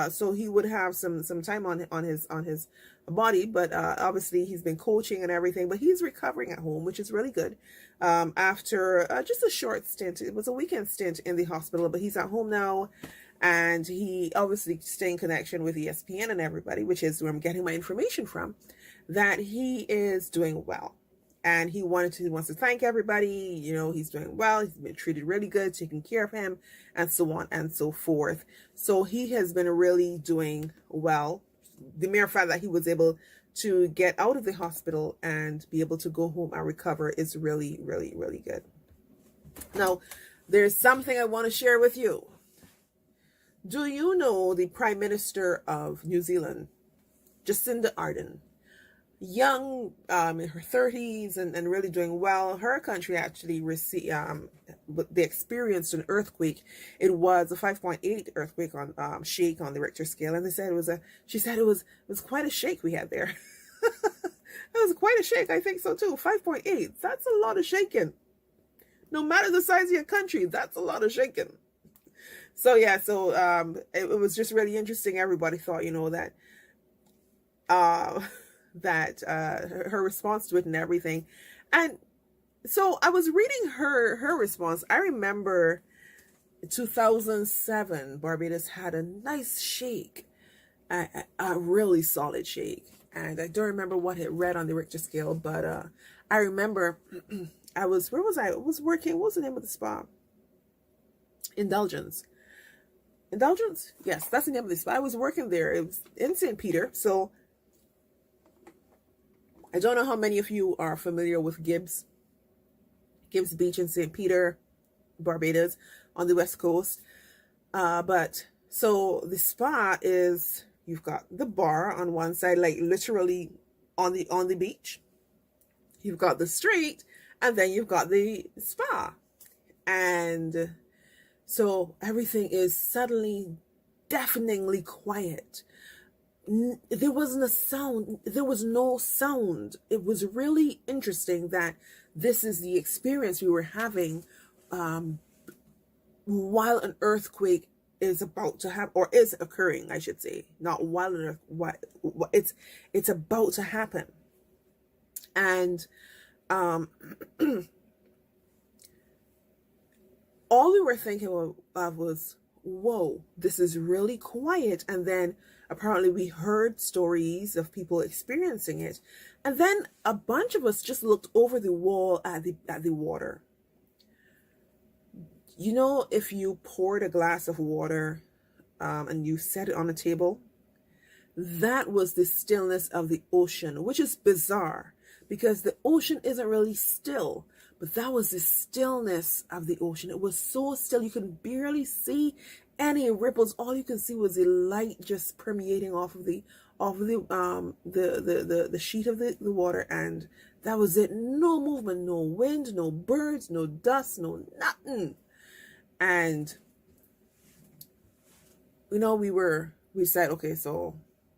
Speaker 1: So he would have some time on his body, but obviously he's been coaching and everything, but he's recovering at home, which is really good. After just a short stint, it was a weekend stint in the hospital, but he's at home now, and he obviously staying in connection with ESPN and everybody, which is where I'm getting my information from, that he is doing well. And he wants to thank everybody. He's doing well. He's been treated really good, taking care of him, and so on and so forth. So he has been really doing well. The mere fact that he was able to get out of the hospital and be able to go home and recover is really, really, really good. Now, there's something I want to share with you. Do you know the Prime Minister of New Zealand, Jacinda Ardern? Young, in her 30s, and really doing well. Her country actually received, they experienced an earthquake. It was a 5.8 earthquake on shake on the Richter scale, and she said it was quite a shake we had there. It was quite a shake. I think so too. 5.8. That's a lot of shaking. No matter the size of your country, that's a lot of shaking. So yeah, it was just really interesting. Everybody thought, that her response to it and everything. And so I was reading her response. I remember 2007, Barbados had a nice shake, a really solid shake. And I don't remember what it read on the Richter scale, but I remember where was I? I was working, what was the name of the spa? Indulgence? Yes, that's the name of the spa. I was working there. It was in St. Peter. So I don't know how many of you are familiar with Gibbs Beach in St. Peter, Barbados, on the west coast. But so the spa is, you've got the bar on one side, like literally on the beach. You've got the street, and then you've got the spa. And so everything is suddenly deafeningly quiet. There wasn't a sound. There was no sound. It was really interesting that this is the experience we were having while an earthquake is about to happen, or is occurring, I should say. Not while an earthquake, it's about to happen. And all we were thinking of was, whoa, this is really quiet. And then apparently we heard stories of people experiencing it. And then a bunch of us just looked over the wall at the water. If you poured a glass of water
Speaker 2: and you set it on the table, that was the stillness of the ocean, which is bizarre because the ocean isn't really still, but that was the stillness of the ocean. It was so still you could barely see any ripples. All you can see was the light just permeating off of the sheet of the water, and that was it. No movement, no wind, no birds, no dust, no nothing. And we said, okay, so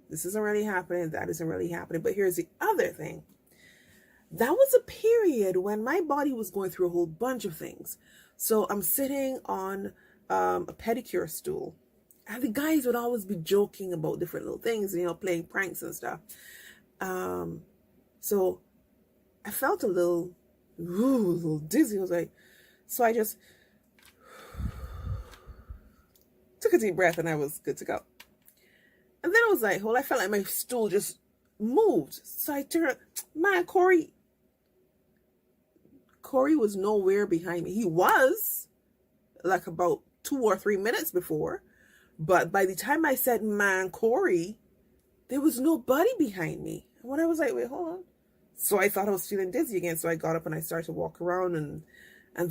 Speaker 2: this isn't really happening, that isn't really happening. But here's the other thing. That was a period when my body was going through a whole bunch of things. So I'm sitting on a pedicure stool, and the guys would always be joking about different little things, playing pranks and stuff. So I felt a little dizzy. I was like, so I just took a deep breath and I was good to go. And then I was like, I felt like my stool just moved. So I turned, man, Corey was nowhere behind me. He was like about 2 or 3 minutes before. But by the time I said, man, Corey, there was nobody behind me. And when I was like, wait, hold on. So I thought I was feeling dizzy again. So I got up and I started to walk around. And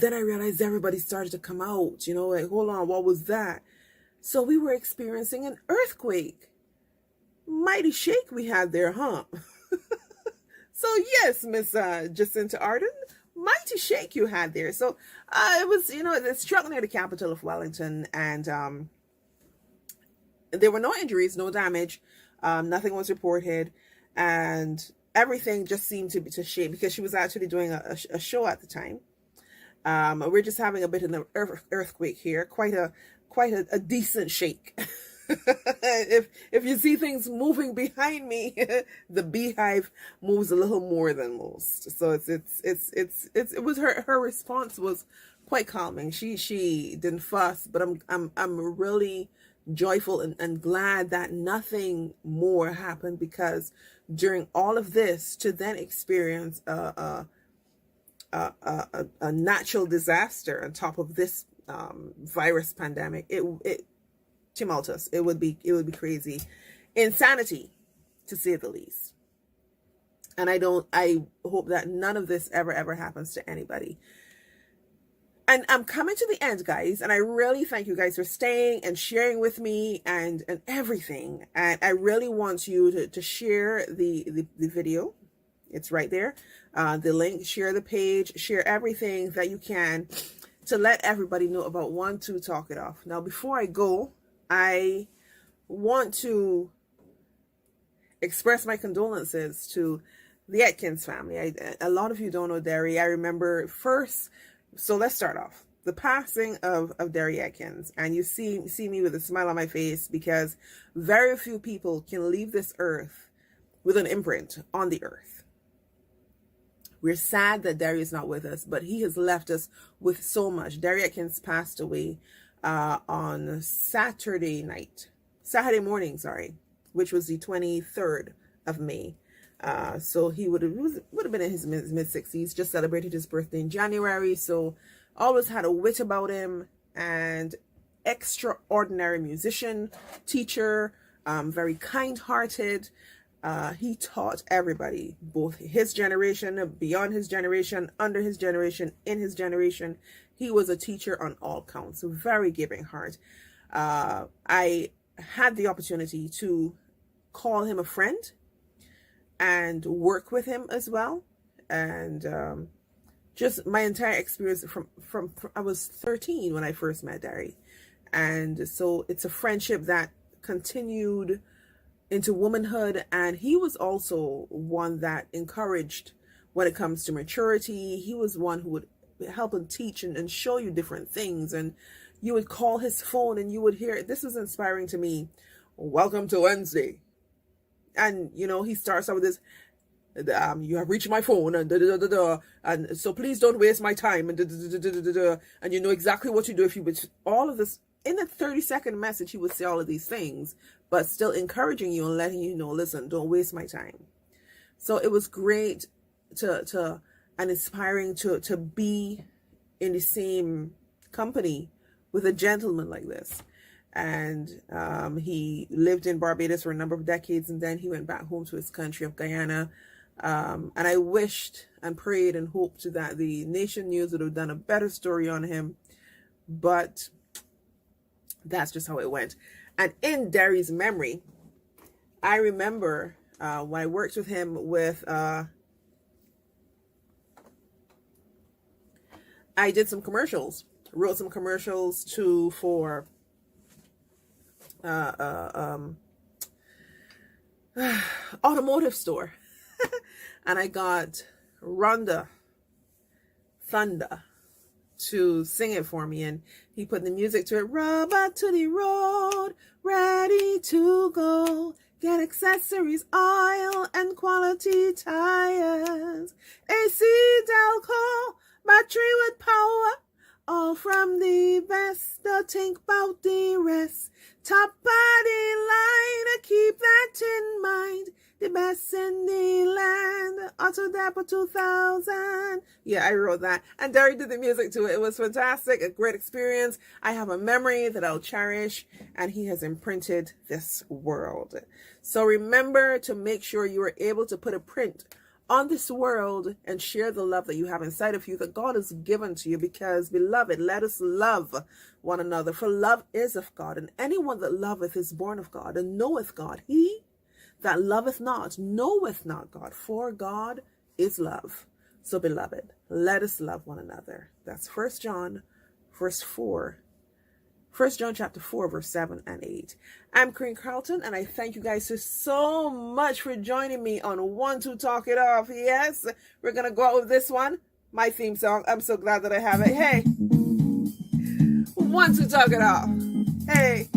Speaker 2: then I realized everybody started to come out. Like, hold on, what was that? So we were experiencing an earthquake. Mighty shake we had there, huh? So yes, Miss Jacinta Arden, mighty shake you had there. So it was, it struck near the capital of Wellington, and there were no injuries, no damage, nothing was reported, and everything just seemed to shake because she was actually doing a show at the time. We're just having a bit of an earthquake here, quite a decent shake. if you see things moving behind me, the beehive moves a little more than most. So it was her response was quite calming. She didn't fuss, but I'm really joyful and glad that nothing more happened, because during all of this, to then experience a natural disaster on top of this virus pandemic, it tumultuous. It would be crazy, insanity, to say the least. And I hope that none of this ever happens to anybody. And I'm coming to the end, guys, and I really thank you guys for staying and sharing with me and everything. And I really want you to share the video. It's right there. The link, share the page, share everything that you can to let everybody know about 1-2 Talk It Off. Now, before I go, I want to express my condolences to the Atkins family. A lot of you don't know Derry. I remember first, so let's start off. The passing of Derry Atkins. And you see me with a smile on my face, because very few people can leave this earth with an imprint on the earth. We're sad that Derry is not with us, but he has left us with so much. Derry Atkins passed away on Saturday morning, which was the 23rd of May. So he would have been in his mid-60s, just celebrated his birthday in January. So always had a wit about him, and extraordinary musician, teacher, very kind-hearted. He taught everybody, both his generation, beyond his generation, under his generation, in his generation. He was a teacher on all counts, a very giving heart. I had the opportunity to call him a friend and work with him as well. And just my entire experience from I was 13 when I first met Derry. And so it's a friendship that continued into womanhood. And he was also one that encouraged when it comes to maturity. He was one who would help and teach and show you different things. And you would call his phone and you would hear, this is inspiring to me, welcome to Wednesday. And, he starts out with this, you have reached my phone, and and so please don't waste my time, and and you know exactly what to do if you would. All of this in a 30-second message, he would say all of these things, but still encouraging you and letting you know, listen, don't waste my time. So it was great and inspiring to be in the same company with a gentleman like this.
Speaker 1: And he lived in Barbados for a number of decades, and then he went back home to his country of Guyana. And I wished and prayed and hoped that the Nation News would have done a better story on him, but that's just how it went. And in Derry's memory, I remember when I worked with him with, I did some commercials, wrote some commercials for automotive store. And I got Rhonda Thunder to sing it for me, and he put the music to it. Rubber to the road, ready to go. Get accessories, oil, and quality tires. AC Delco, battery with power. All from the best, don't think about the rest. Top body line, keep that in mind. The best in the land, Auto Depot 2000. Yeah, I wrote that. And Derry did the music to it. It was fantastic, a great experience. I have a memory that I'll cherish, and he has imprinted this world. So remember to make sure you are able to put a print on this world and share the love that you have inside of you that God has given to you, because, beloved, let us love one another, for love is of God, and anyone that loveth is born of God and knoweth God. He that loveth not knoweth not God, for God is love. So, beloved, let us love one another. That's 1 John verse 4. 1 John chapter 4, verse 7 and 8. I'm Corinne Carlton, and I thank you guys so much for joining me on One to Talk It Off. Yes, we're going to go out with this one, my theme song. I'm so glad that I have it. Hey, one to talk it off. Hey,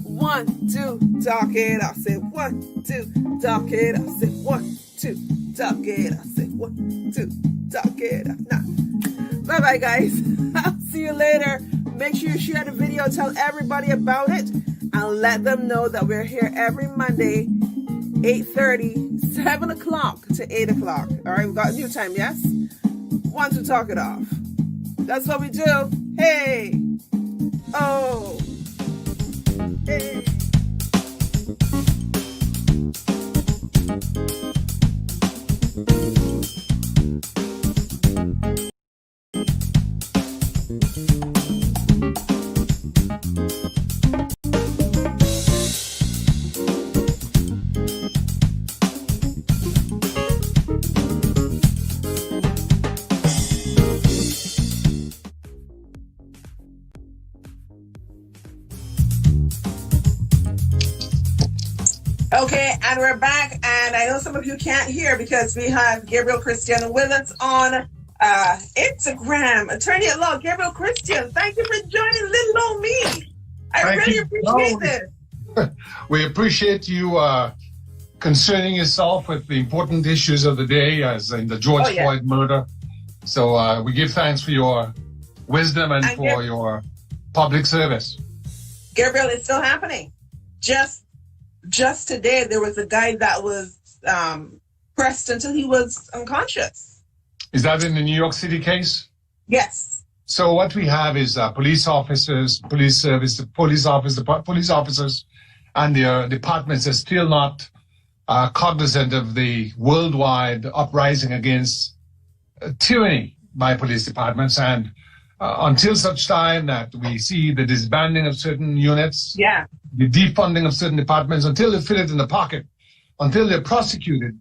Speaker 1: one, two, talk it off. Say one, two, talk it off. Say one, two, talk it off. Say one, two, talk it off. Now, bye-bye, guys. I'll see you later. Make sure you share the video, tell everybody about it, and let them know that we're here every Monday, 8:30, 7 o'clock to 8 o'clock. All right, we've got a new time, yes? Want to talk it off. That's what we do. Hey. Oh. Hey. Okay, and we're back, and I know some of you can't hear because we have Gabriel Christian with us on Instagram. Attorney at Law, Gabriel Christian, thank you for joining little old me. I really appreciate this.
Speaker 5: We appreciate you concerning yourself with the important issues of the day, as in the George Floyd murder. So we give thanks for your wisdom and for your public service.
Speaker 1: Gabriel, it's still happening. Just today, there was a guy that was pressed until he was unconscious.
Speaker 5: Is that in the New York City case?
Speaker 1: Yes.
Speaker 5: So what we have is police officers, police service, police officers, and their departments are still not cognizant of the worldwide uprising against tyranny by police departments. And until such time that we see the disbanding of certain units, the defunding of certain departments, until they fill it in the pocket, until they're prosecuted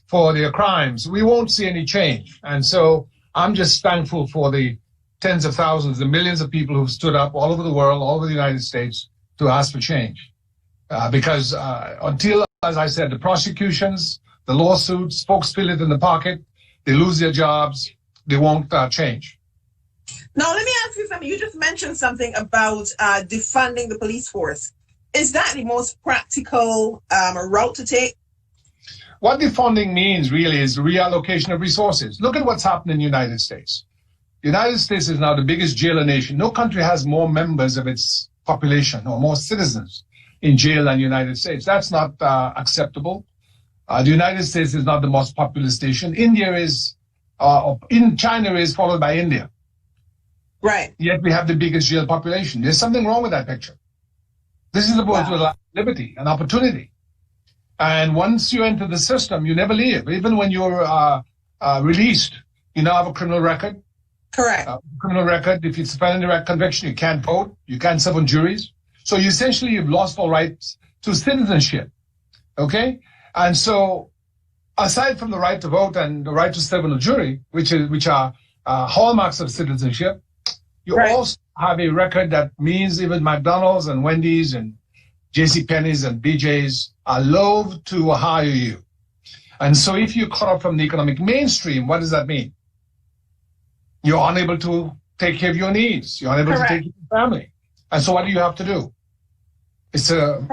Speaker 5: for their crimes, we won't see any change. And so I'm just thankful for the tens of thousands, the millions of people who've stood up all over the world, all over the United States, to ask for change. Because until, as I said, the prosecutions, the lawsuits, folks fill it in the pocket, they lose their jobs, they won't change.
Speaker 1: Now, let me ask you something. You just mentioned something about defunding the police force. Is that the most practical route to take?
Speaker 5: What defunding means really is reallocation of resources. Look at what's happened in the United States. The United States is now the biggest jailer nation. No country has more members of its population or more citizens in jail than the United States. That's not acceptable. The United States is not the most populous nation. China is followed by India.
Speaker 1: Right.
Speaker 5: Yet we have the biggest jail population. There's something wrong with that picture. This is the point with liberty and opportunity. And once you enter the system, you never leave. Even when you're released, you now have a criminal record.
Speaker 1: Correct.
Speaker 5: Criminal record. If it's a felony conviction, you can't vote. You can't serve on juries. So you essentially, you've lost all rights to citizenship. Okay? And so, aside from the right to vote and the right to serve on a jury, which are hallmarks of citizenship, you also have a record that means even McDonald's and Wendy's and JCPenney's and BJ's are loath to hire you. And so if you're cut off from the economic mainstream, what does that mean? You're unable to take care of your needs. You're unable to take care of your family. And so what do you have to do? It's a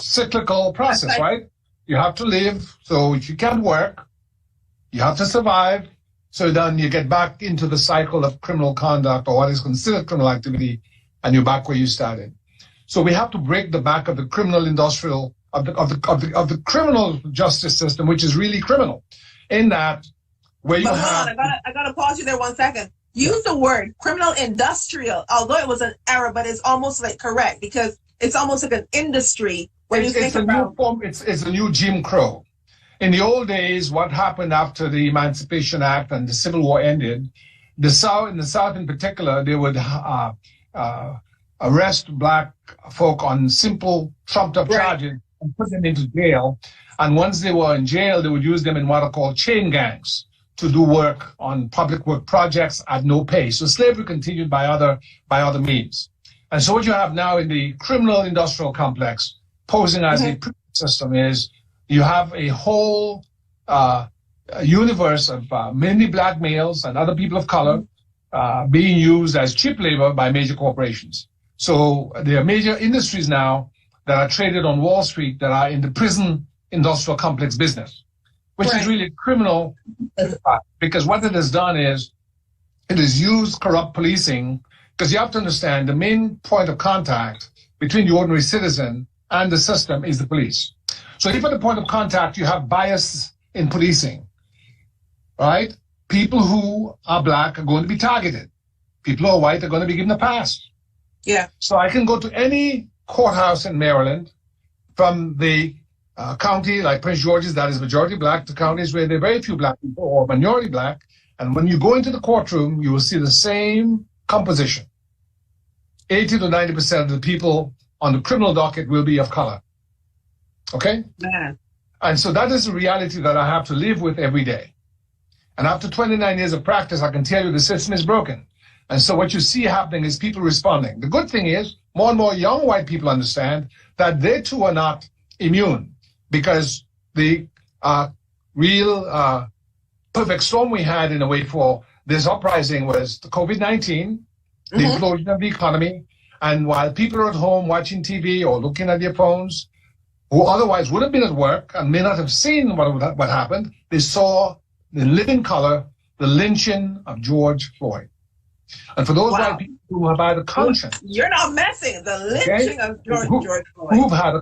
Speaker 5: cyclical process, right? You have to live. So if you can't work, you have to survive. So then you get back into the cycle of criminal conduct or what is considered criminal activity, and you're back where you started. So we have to break the back of the criminal industrial of the criminal justice system, which is really criminal, in that where you have.
Speaker 1: I gotta pause you there 1 second. Use the word criminal industrial, although it was an error, but it's almost like correct because it's almost like an industry when you think about.
Speaker 5: New form. It's a new Jim Crow. In the old days, what happened after the Emancipation Act and the Civil War ended, in the South in particular, they would arrest black folk on simple trumped-up charges and put them into jail. And once they were in jail, they would use them in what are called chain gangs to do work on public work projects at no pay. So slavery continued by other means. And so what you have now in the criminal industrial complex, posing as a prison system, is you have a whole universe of mainly black males and other people of color being used as cheap labor by major corporations. So there are major industries now that are traded on Wall Street that are in the prison industrial complex business, which is really criminal because what it has done is it has used corrupt policing, because you have to understand the main point of contact between the ordinary citizen and the system is the police. So if at the point of contact you have bias in policing, right? People who are black are going to be targeted. People who are white are going to be given a pass.
Speaker 1: Yeah.
Speaker 5: So I can go to any courthouse in Maryland from the county like Prince George's that is majority black to counties where there are very few black people or minority black. And when you go into the courtroom, you will see the same composition. 80 to 90% of the people on the criminal docket will be of color. Okay?
Speaker 1: Man.
Speaker 5: And so that is a reality that I have to live with every day. And after 29 years of practice, I can tell you the system is broken. And so what you see happening is people responding. The good thing is more and more young white people understand that they too are not immune, because the real perfect storm we had in a way for this uprising was the COVID-19, the implosion of the economy. And while people are at home watching TV or looking at their phones, who otherwise would have been at work and may not have seen what happened, they saw in living color the lynching of George Floyd. And for those white people who have had a conscience,
Speaker 1: you're not messing the lynching of George Floyd,
Speaker 5: who have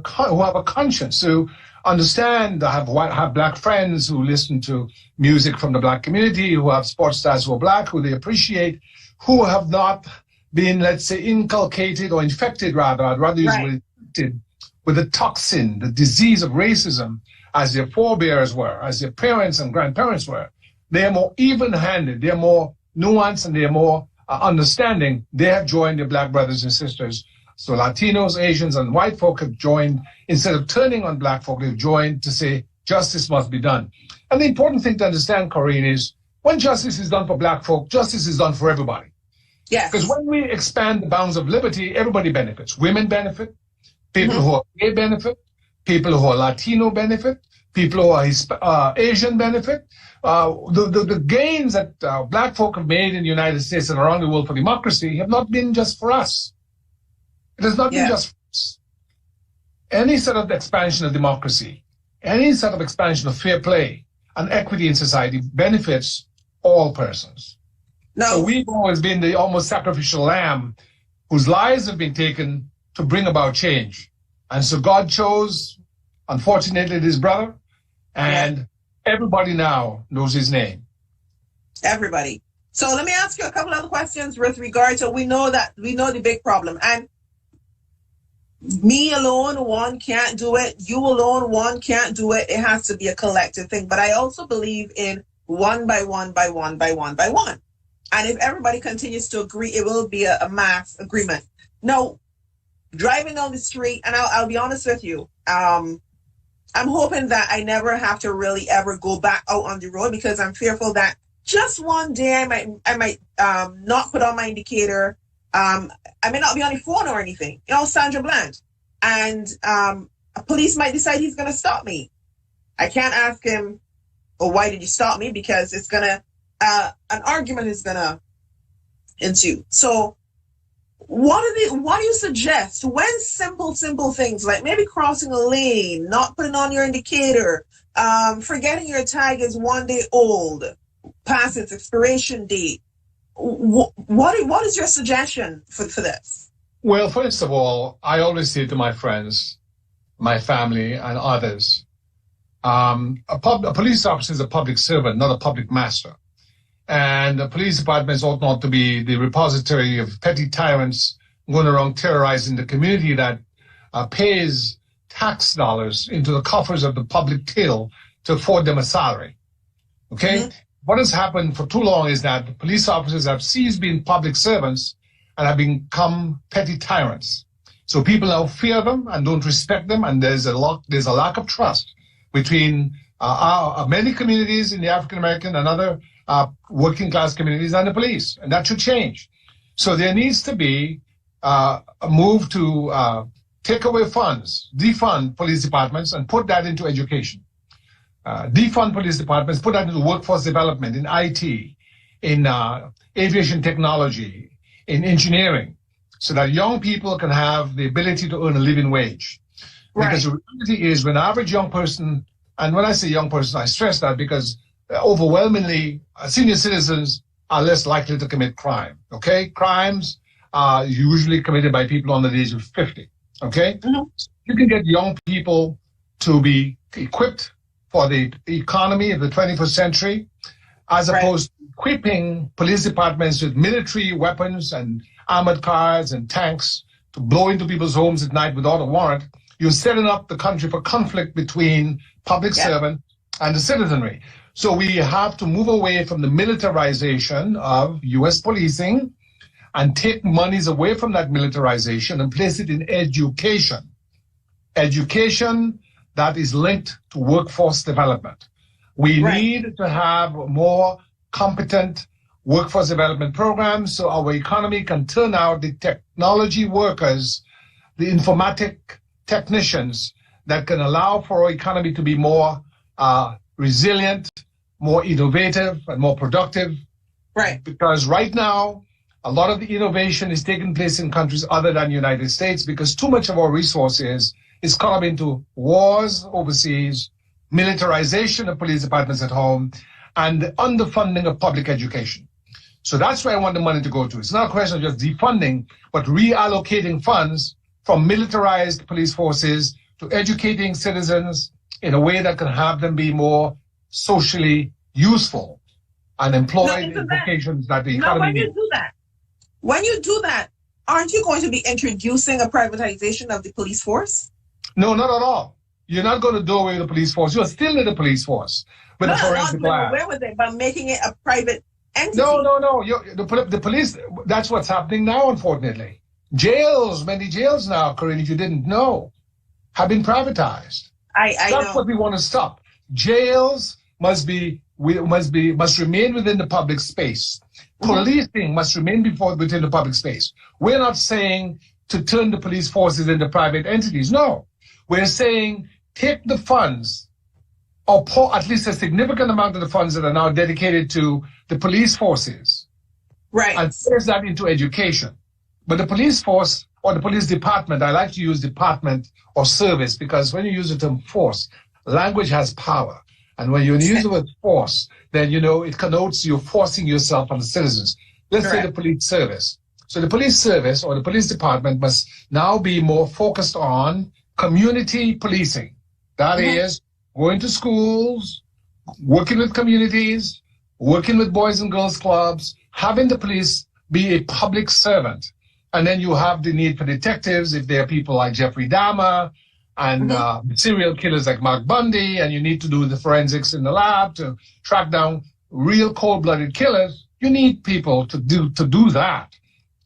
Speaker 5: a conscience, who understand, have black friends who listen to music from the black community, who have sports stars who are black, who they appreciate, who have not been, let's say, inculcated or infected, rather, I'd rather use infected with the toxin, the disease of racism, as their forebears were, as their parents and grandparents were. They are more even-handed, they are more nuanced, and they are more understanding. They have joined their black brothers and sisters. So Latinos, Asians, and white folk have joined. Instead of turning on black folk, they've joined to say justice must be done. And the important thing to understand, Corinne, is when justice is done for black folk, justice is done for everybody.
Speaker 1: Yes.
Speaker 5: Because when we expand the bounds of liberty, everybody benefits. Women benefit, people who are gay benefit, people who are Latino benefit, people who are Asian benefit. The gains that black folk have made in the United States and around the world for democracy have not been just for us. It has not been just for us. Any sort of expansion of democracy, any sort of expansion of fair play and equity in society benefits all persons.
Speaker 1: No.
Speaker 5: So we've always been the almost sacrificial lamb whose lives have been taken to bring about change. And so God chose, unfortunately, his brother, and everybody now knows his name.
Speaker 1: Everybody. So let me ask you a couple other questions with regard to, we know the big problem. And
Speaker 2: me alone, one can't do it. You alone, one can't do it. It has to be a collective thing. But I also believe in one by one by one by one by one. And if everybody continues to agree, it will be a mass agreement. Now, driving down the street, and I'll be honest with you, I'm hoping that I never have to really ever go back out on the road, because I'm fearful that just one day I might not put on my indicator. I may not be on the phone or anything, Sandra Bland. And a police might decide he's going to stop me. I can't ask him, oh, why did you stop me? Because it's going to, an argument is going to ensue. So what do you suggest when simple things like maybe crossing a lane, not putting on your indicator, forgetting your tag is 1 day old, past its expiration date? What is your suggestion for this?
Speaker 5: Well, first of all, I always say to my friends, my family, and others, a police officer is a public servant, not a public master. And the police departments ought not to be the repository of petty tyrants going around terrorizing the community that pays tax dollars into the coffers of the public till to afford them a salary. Okay? Mm-hmm. What has happened for too long is that the police officers have ceased being public servants and have become petty tyrants. So people now fear them and don't respect them, and there's a lack of trust between many communities in the African American and other working class communities and the police, and that should change. So there needs to be a move to take away funds, defund police departments, and put that into education. Defund police departments, put that into workforce development, in IT, in aviation technology, in engineering, so that young people can have the ability to earn a living wage. Right. Because the reality is, when an average young person, and when I say young person, I stress that because overwhelmingly senior citizens are less likely to commit crime, okay? Crimes are usually committed by people under the age of 50, okay? Mm-hmm. You can get young people to be equipped for the economy of the 21st century, as opposed to equipping police departments with military weapons and armored cars and tanks to blow into people's homes at night without a warrant. You're setting up the country for conflict between public servant and the citizenry. So we have to move away from the militarization of U.S. policing and take monies away from that militarization and place it in education. Education that is linked to workforce development. We need to have more competent workforce development programs so our economy can turn out the technology workers, the informatic technicians that can allow for our economy to be more resilient, more innovative, and more productive. Right. Because right now, a lot of the innovation is taking place in countries other than the United States because too much of our resources is caught up into wars overseas, militarization of police departments at home, and the underfunding of public education. So that's where I want the money to go to. It's not a question of just defunding, but reallocating funds from militarized police forces to educating citizens in a way that can have them be more socially useful and employed in vocations that the economy needs.
Speaker 2: When you do that, aren't you going to be introducing a privatization of the police force?
Speaker 5: No, not at all. You're not going to do away with the police force. You're still in the police force with a forensic lab.
Speaker 2: Where was it? By making it a private entity?
Speaker 5: No. The police, that's what's happening now, unfortunately. Jails, many jails now, Corinne, if you didn't know, have been privatized. That's what we want to stop. Jails must remain within the public space. Policing must remain within the public space. We're not saying to turn the police forces into private entities. No. We're saying take the funds, or at least a significant amount of the funds that are now dedicated to the police forces, and place that into education. But the police force or the police department, I like to use department or service because when you use the term force, language has power. And when you use the word force, then, it connotes you forcing yourself on the citizens. Let's say the police service. So the police service or the police department must now be more focused on community policing. That is, going to schools, working with communities, working with boys and girls clubs, having the police be a public servant. And then you have the need for detectives if there are people like Jeffrey Dahmer and serial killers like Mark Bundy, and you need to do the forensics in the lab to track down real cold-blooded killers. You need people to do that,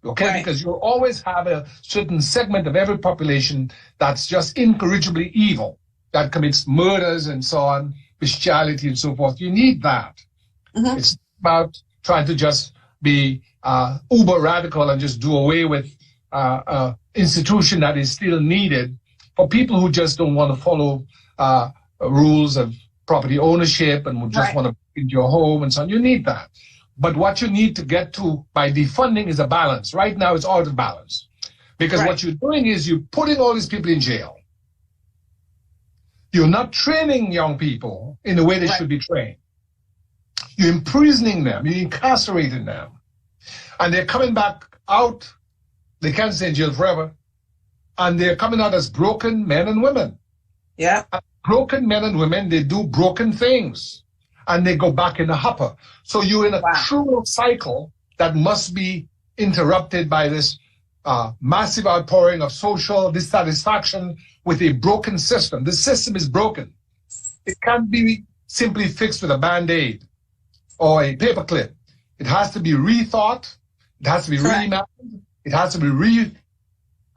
Speaker 5: okay? Right. Because you'll always have a certain segment of every population that's just incorrigibly evil, that commits murders and so on, bestiality and so forth. You need that. It's about trying to just be uber radical and just do away with institution that is still needed for people who just don't want to follow rules of property ownership and just want to break into your home and so on. You need that. But what you need to get to by defunding is a balance. Right now, it's out of balance. Because what you're doing is you're putting all these people in jail. You're not training young people in the way they should be trained. You're imprisoning them. You're incarcerating them. And they're coming back out. They can't stay in jail forever. And they're coming out as broken men and women. Yeah. And broken men and women, they do broken things. And they go back in the hopper. So you're in a cruel cycle that must be interrupted by this massive outpouring of social dissatisfaction with a broken system. The system is broken. It can't be simply fixed with a Band-Aid or a paperclip. It has to be rethought. It has to be reimagined. It has to be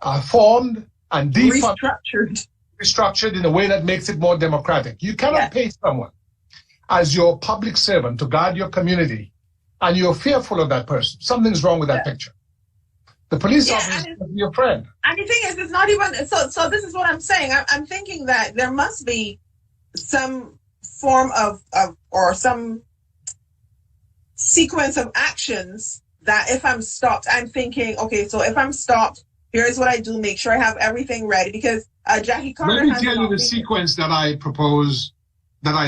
Speaker 5: reformed and restructured in a way that makes it more democratic. You cannot pay someone as your public servant to guard your community, and you're fearful of that person. Something's wrong with that picture. The police officer is your friend.
Speaker 1: And the thing is, it's not even, so this is what I'm saying. I'm thinking that there must be some form of or some sequence of actions that if I'm stopped, I'm thinking, okay, so if I'm stopped, here's what I do, make sure I have everything ready. Because Jackie Carter
Speaker 5: Let me tell you the sequence that I propose, that I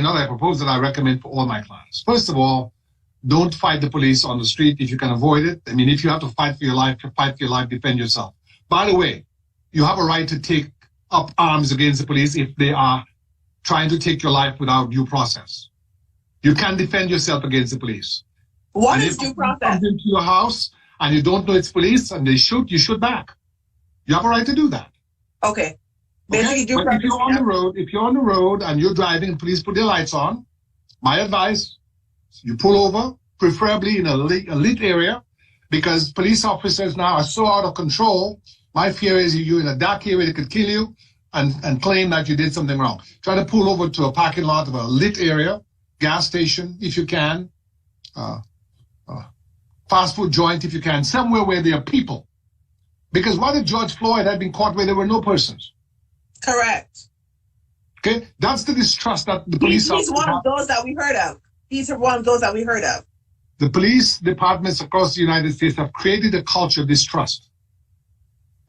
Speaker 5: recommend for all my clients. First of all, don't fight the police on the street if you can avoid it. I mean, if you have to fight for your life, defend yourself. By the way, you have a right to take up arms against the police if they are trying to take your life without due process. You can defend yourself against the police.
Speaker 1: What is due process? If
Speaker 5: comes into your house and you don't know it's police and they shoot, you shoot back. You have a right to do that.
Speaker 1: Okay.
Speaker 5: Okay? But if you're on the road and you're driving, police put their lights on. My advice, you pull over, preferably in a lit area, because police officers now are so out of control. My fear is you're in a dark area, they could kill you and claim that you did something wrong. Try to pull over to a parking lot of a lit area, gas station if you can, fast food joint if you can, somewhere where there are people. Because what if George Floyd had been caught where there were no persons?
Speaker 1: Correct.
Speaker 5: Okay, that's the distrust that the police
Speaker 1: He's one of those that we heard of. These are one of those that we heard of.
Speaker 5: The police departments across the United States have created a culture of distrust.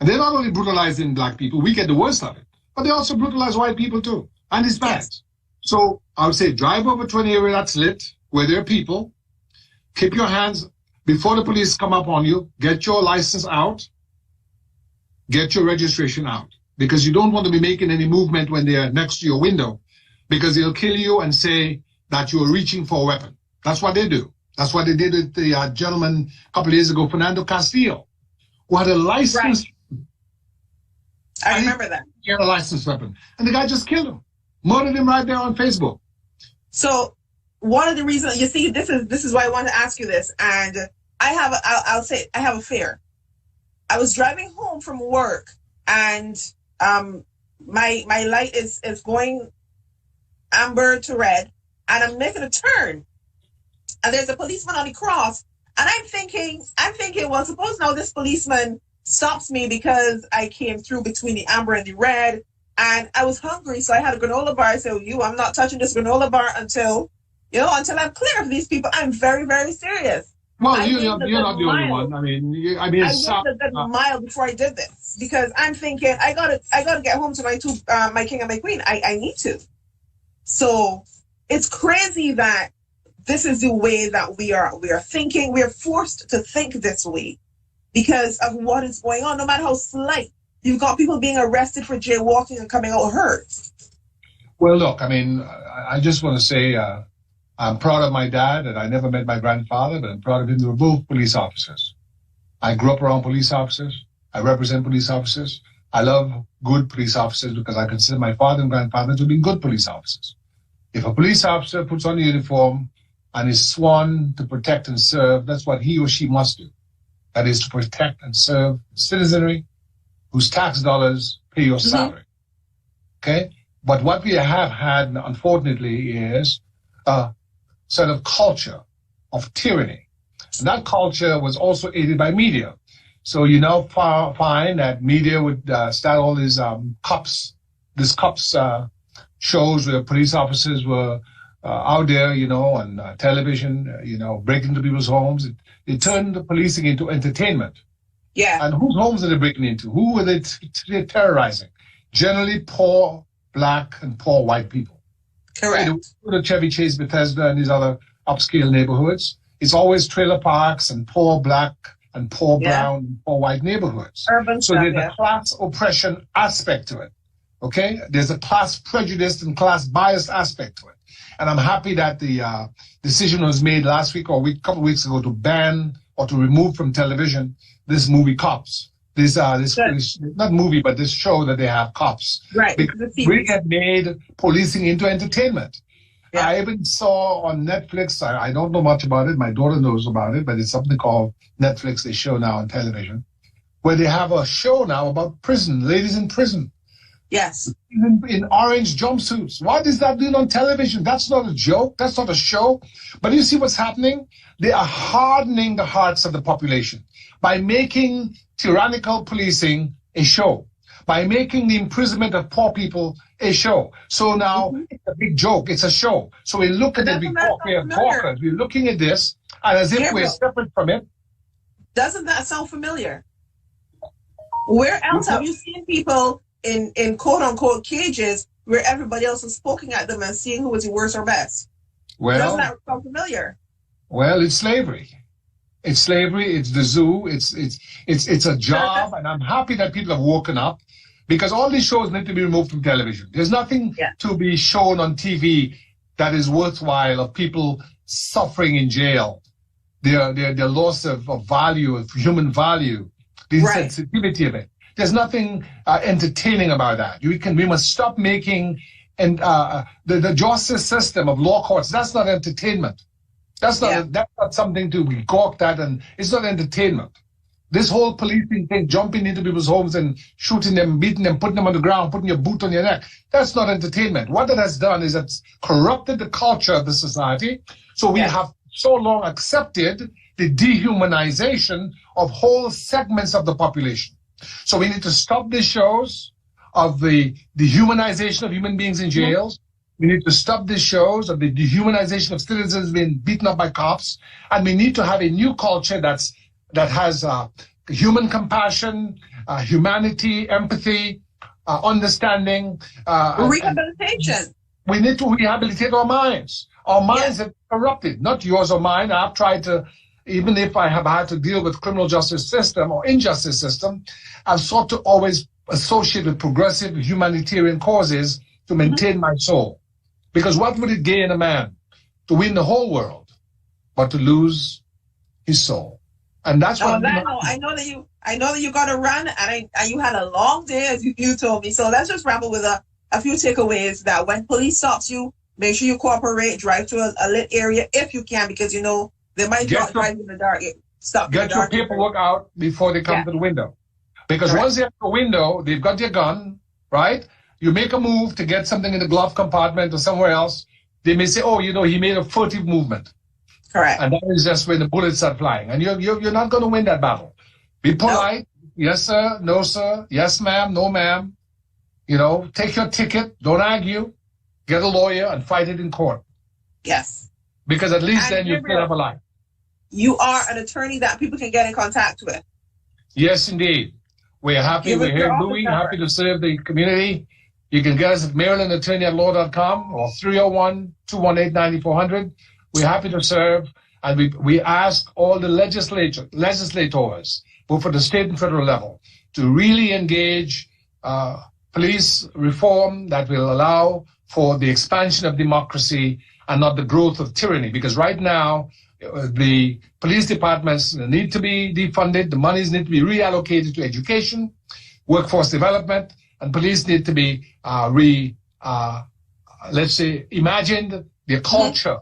Speaker 5: And they're not only brutalizing black people, we get the worst of it, but they also brutalize white people too, and Hispanics. Yes. So I would say drive over to an area that's lit, where there are people, keep your hands, before the police come up on you, get your license out, get your registration out. Because you don't want to be making any movement when they're next to your window, because they'll kill you and say that you're reaching for a weapon. That's what they do. That's what they did with the gentleman a couple of years ago, Fernando Castillo, who had a license.
Speaker 1: Right. I remember that.
Speaker 5: He had a licensed weapon. And the guy just killed him. Murdered him right there on Facebook.
Speaker 1: So one of the reasons, you see, this is why I want to ask you this. And I'll say I have a fear. I was driving home from work and my light is going amber to red, and I'm making a turn, and there's a policeman on the cross, and I'm thinking, well, suppose now this policeman stops me because I came through between the amber and the red, and I was hungry, so I had a granola bar. I said, I'm not touching this granola bar until I'm clear of these people. I'm very, very serious.
Speaker 5: Well, you're not the only one. I mean,
Speaker 1: I waited a good mile before I did this, because I'm thinking I gotta get home to my king and my queen. I need to. So it's crazy that this is the way that we are thinking. We are forced to think this way because of what is going on. No matter how slight, you've got people being arrested for jaywalking and coming out hurt.
Speaker 5: Well, look, I mean, I just want to say. I'm proud of my dad, and I never met my grandfather, but I'm proud of him. They were both police officers. I grew up around police officers. I represent police officers. I love good police officers because I consider my father and grandfather to be good police officers. If a police officer puts on a uniform and is sworn to protect and serve, that's what he or she must do. That is to protect and serve citizenry whose tax dollars pay your salary. Okay? But what we have had, unfortunately, is a sort of culture of tyranny. And that culture was also aided by media. So you now find that media would start all these cops shows where police officers were out there, on television, breaking into people's homes. It turned the policing into entertainment.
Speaker 1: Yeah.
Speaker 5: And whose homes are they breaking into? Who are they terrorizing? Generally poor Black and poor white people.
Speaker 1: Correct.
Speaker 5: The Chevy Chase, Bethesda, and these other upscale neighborhoods. It's always trailer parks and poor Black and poor brown and poor white neighborhoods.
Speaker 1: Urban
Speaker 5: so
Speaker 1: stuff,
Speaker 5: there's a class oppression aspect to it. Okay? There's a class prejudice and class bias aspect to it. And I'm happy that the decision was made last week or a couple of weeks ago to ban or to remove from television this movie Cops. This not movie, but this show that they have Cops.
Speaker 1: Right.
Speaker 5: Because we have made policing into entertainment. Yeah. I even saw on Netflix, I don't know much about it, my daughter knows about it, but it's something called Netflix, they show now on television, where they have a show now about prison, ladies in prison.
Speaker 1: Yes.
Speaker 5: In orange jumpsuits. What is that doing on television? That's not a joke. That's not a show. But you see what's happening? They are hardening the hearts of the population by making tyrannical policing a show, by making the imprisonment of poor people a show. So now it's a big joke. It's a show. So we look at it, we're talkers. We're looking at this, and as if we're separate from it.
Speaker 1: Doesn't that sound familiar? Where else have you seen people in quote-unquote cages where everybody else is poking at them and seeing who is the worst or best?
Speaker 5: Well,
Speaker 1: doesn't that sound familiar?
Speaker 5: Well, it's slavery. It's slavery. It's the zoo. It's a job, and I'm happy that people have woken up because all these shows need to be removed from television. There's nothing to be shown on TV that is worthwhile of people suffering in jail, their loss of value, of human value, the insensitivity of it. There's nothing entertaining about that. We must stop making the justice system of law courts. That's not entertainment. That's not something to be gawked at, and it's not entertainment. This whole policing thing, jumping into people's homes and shooting them, beating them, putting them on the ground, putting your boot on your neck, that's not entertainment. What it has done is it's corrupted the culture of the society. So we have so long accepted the dehumanization of whole segments of the population. So we need to stop these shows of the dehumanization of human beings in jails. We need to stop these shows of the dehumanization of citizens being beaten up by cops. And we need to have a new culture that has human compassion, humanity, empathy, understanding.
Speaker 1: Rehabilitation.
Speaker 5: We need to rehabilitate our minds. Our minds are corrupted, not yours or mine. I've tried to, even if I have had to deal with criminal justice system or injustice system, I've sought to always associate with progressive humanitarian causes to maintain my soul. Because what would it gain a man to win the whole world, but to lose his soul? And that's what
Speaker 1: I know that you got to run, and you had a long day, as you told me. So let's just ramble with a few takeaways. That when police stops you, make sure you cooperate, drive to a lit area if you can, because they might drive in the dark.
Speaker 5: Get your paperwork out before they come to the window. Because once they're at the window, they've got their gun, right? You make a move to get something in the glove compartment or somewhere else, they may say, he made a furtive movement.
Speaker 1: Correct.
Speaker 5: And that is just when the bullets are flying. And you're not going to win that battle. Be polite. No. Yes, sir. No, sir. Yes, ma'am. No, ma'am. Take your ticket. Don't argue. Get a lawyer and fight it in court.
Speaker 1: Yes.
Speaker 5: Because at least then you still have a life.
Speaker 1: You are an attorney that people can get in contact with.
Speaker 5: Yes, indeed. We're happy. We're here, Louis. Happy to serve the community. You can get us at marylandattorney@law.com or 301-218-9400. We're happy to serve, and we ask all the legislators, both for the state and federal level, to really engage police reform that will allow for the expansion of democracy and not the growth of tyranny. Because right now, The police departments need to be defunded. The monies need to be reallocated to education, workforce development, and police need to be let's say, imagined. The culture,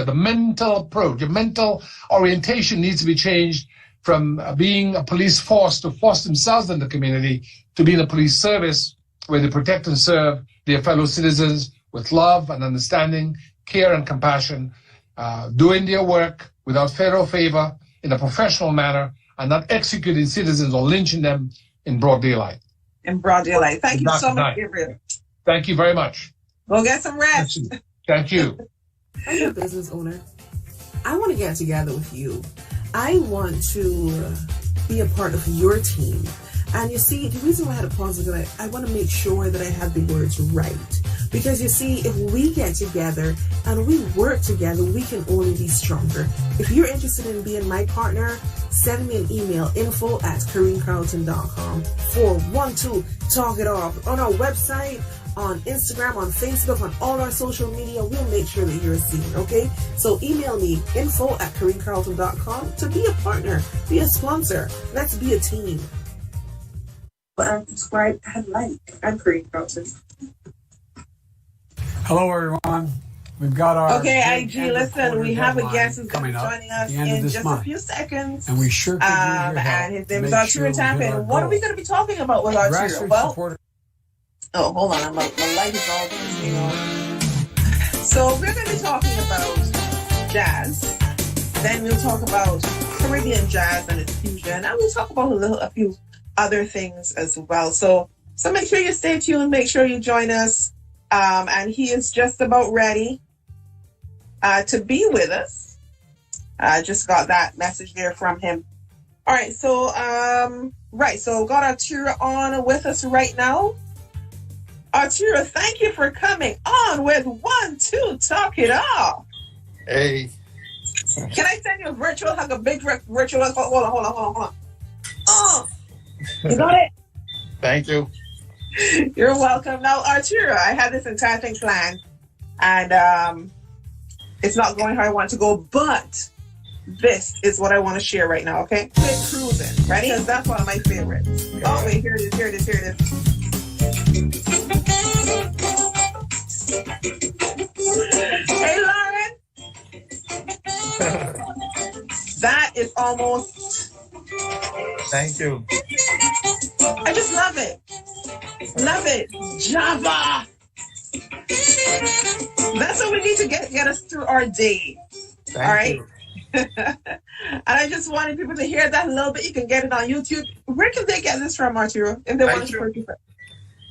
Speaker 5: the mental approach, the mental orientation needs to be changed from being a police force to force themselves in the community to being a police service where they protect and serve their fellow citizens with love and understanding, care and compassion, doing their work without fear or favor in a professional manner, and not executing citizens or lynching them in broad daylight.
Speaker 2: In broad daylight. Thank you so much, Gabriel.
Speaker 5: Thank you very much.
Speaker 2: Go get some rest.
Speaker 5: Thank you.
Speaker 2: I'm a business owner. I want to get together with you. I want to be a part of your team. And you see, the reason why I had a pause is that I want to make sure that I have the words right. Because you see, if we get together and we work together, we can only be stronger. If you're interested in being my partner, send me an email, info@KareenCarlton.com 412 Talk It Off. On our website, on Instagram, on Facebook, on all our social media, we'll make sure that you're seen, okay? So email me, info@KareenCarlton.com to be a partner, be a sponsor. Let's be a team. Subscribe and like. I'm Kareen Carlton.
Speaker 6: Hello, everyone. We've got our
Speaker 2: IG. Listen, we have a guest who's
Speaker 6: coming up
Speaker 2: joining us
Speaker 6: in
Speaker 2: just
Speaker 6: month.
Speaker 2: a few seconds.
Speaker 6: And we sure could use your help.
Speaker 2: And his name is Arturo Tampin. What are we going to be talking about with Arturo? Well, oh, hold on. My light is all you know. So we're going to be talking about jazz. Then we'll talk about Caribbean jazz and its fusion. And we'll talk about a few other things as well. So make sure you stay tuned. Make sure you join us. And he is just about ready to be with us. I just got that message there from him. All right. So, So got Arturo on with us right now. Arturo, thank you for coming on with 1, 2, Talk It Off.
Speaker 7: Hey.
Speaker 2: Can I send you a virtual hug, a big virtual hug? Hold on. Oh, you got it?
Speaker 7: Thank you.
Speaker 2: You're welcome. Now, Arturo, I had this entire thing planned, and it's not going how I want to go, but this is what I want to share right now, okay? Quit cruising. Ready? Because that's one of my favorites. Oh, wait, here it is. Hey, Lauren. That is almost...
Speaker 7: Thank you.
Speaker 2: I just love it. Love it. Java. That's what we need to get us through our day.
Speaker 7: Thank
Speaker 2: all right.
Speaker 7: you.
Speaker 2: And I just wanted people to hear that a little bit. You can get it on YouTube. Where can they get this from, Arturo? If they want to purchase it.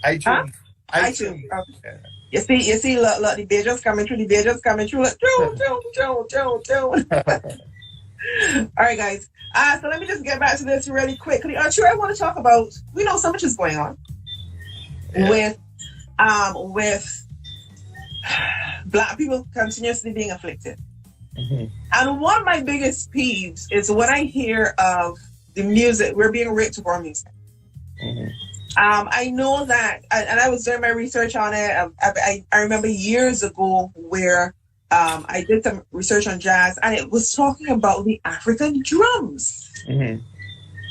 Speaker 7: iTunes.
Speaker 2: Huh? iTunes. Okay. You see, look, the videos coming through. Look, all right, guys. So let me just get back to this really quickly. Arturo, I want to talk about, we know so much is going on with Black people continuously being afflicted.
Speaker 7: Mm-hmm.
Speaker 2: And one of my biggest peeves is when I hear of the music, we're being raped for our music.
Speaker 7: Mm-hmm.
Speaker 2: I know that, and I was doing my research on it. I remember years ago where I did some research on jazz, and it was talking about the African drums.
Speaker 7: Mm-hmm.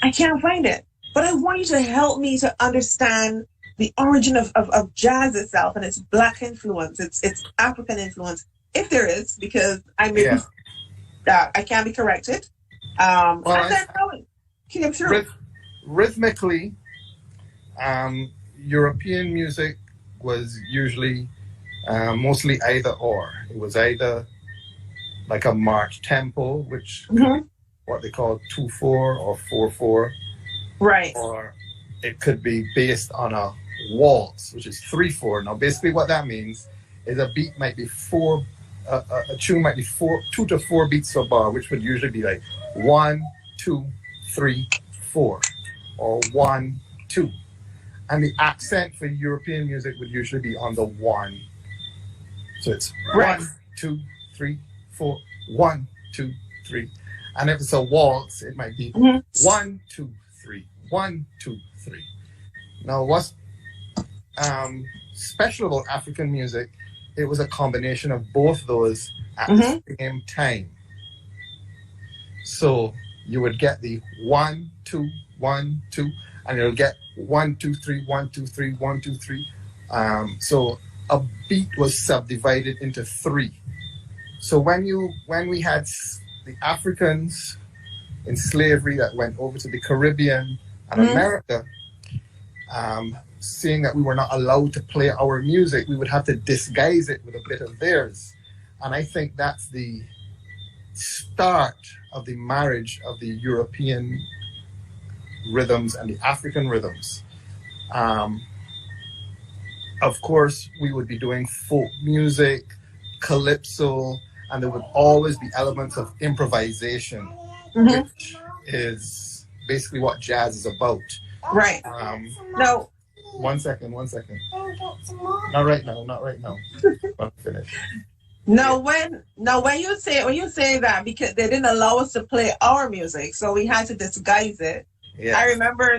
Speaker 2: I can't find it, but I want you to help me to understand the origin of jazz itself and its Black influence, its African influence, if there is, because I may I can be corrected. And then how it came through.
Speaker 7: Rhythmically, European music was usually mostly either or. It was either like a march tempo, which what they call 2/4 or 4/4,
Speaker 2: right?
Speaker 7: Or it could be based on a waltz, which is 3/4. Now, basically, what that means is a beat might be four. A tune might be 2 to 4 beats per bar, which would usually be like 1, 2, 3, 4, or 1, 2. And the accent for European music would usually be on the 1. So it's 1, 2, 3, 4, 1, 2, 3. And if it's a waltz, it might be 1, 2, 3, 1, 2, 3. Now, what's special about African music, it was a combination of both those at the same time. So you would get the 1, 2, 1, 2, and it'll get 1, 2, 3, 1, 2, 3, 1, 2, 3. So a beat was subdivided into 3. So when we had the Africans in slavery that went over to the Caribbean and America, seeing that we were not allowed to play our music, we would have to disguise it with a bit of theirs. And I think that's the start of the marriage of the European rhythms and the African rhythms. Of course, we would be doing folk music, calypso, and there would always be elements of improvisation, which is basically what jazz is about.
Speaker 1: Right. No.
Speaker 7: One second. Not right now. I'll finish.
Speaker 1: No, when you say that, because they didn't allow us to play our music, so we had to disguise it.
Speaker 7: Yeah.
Speaker 1: I remember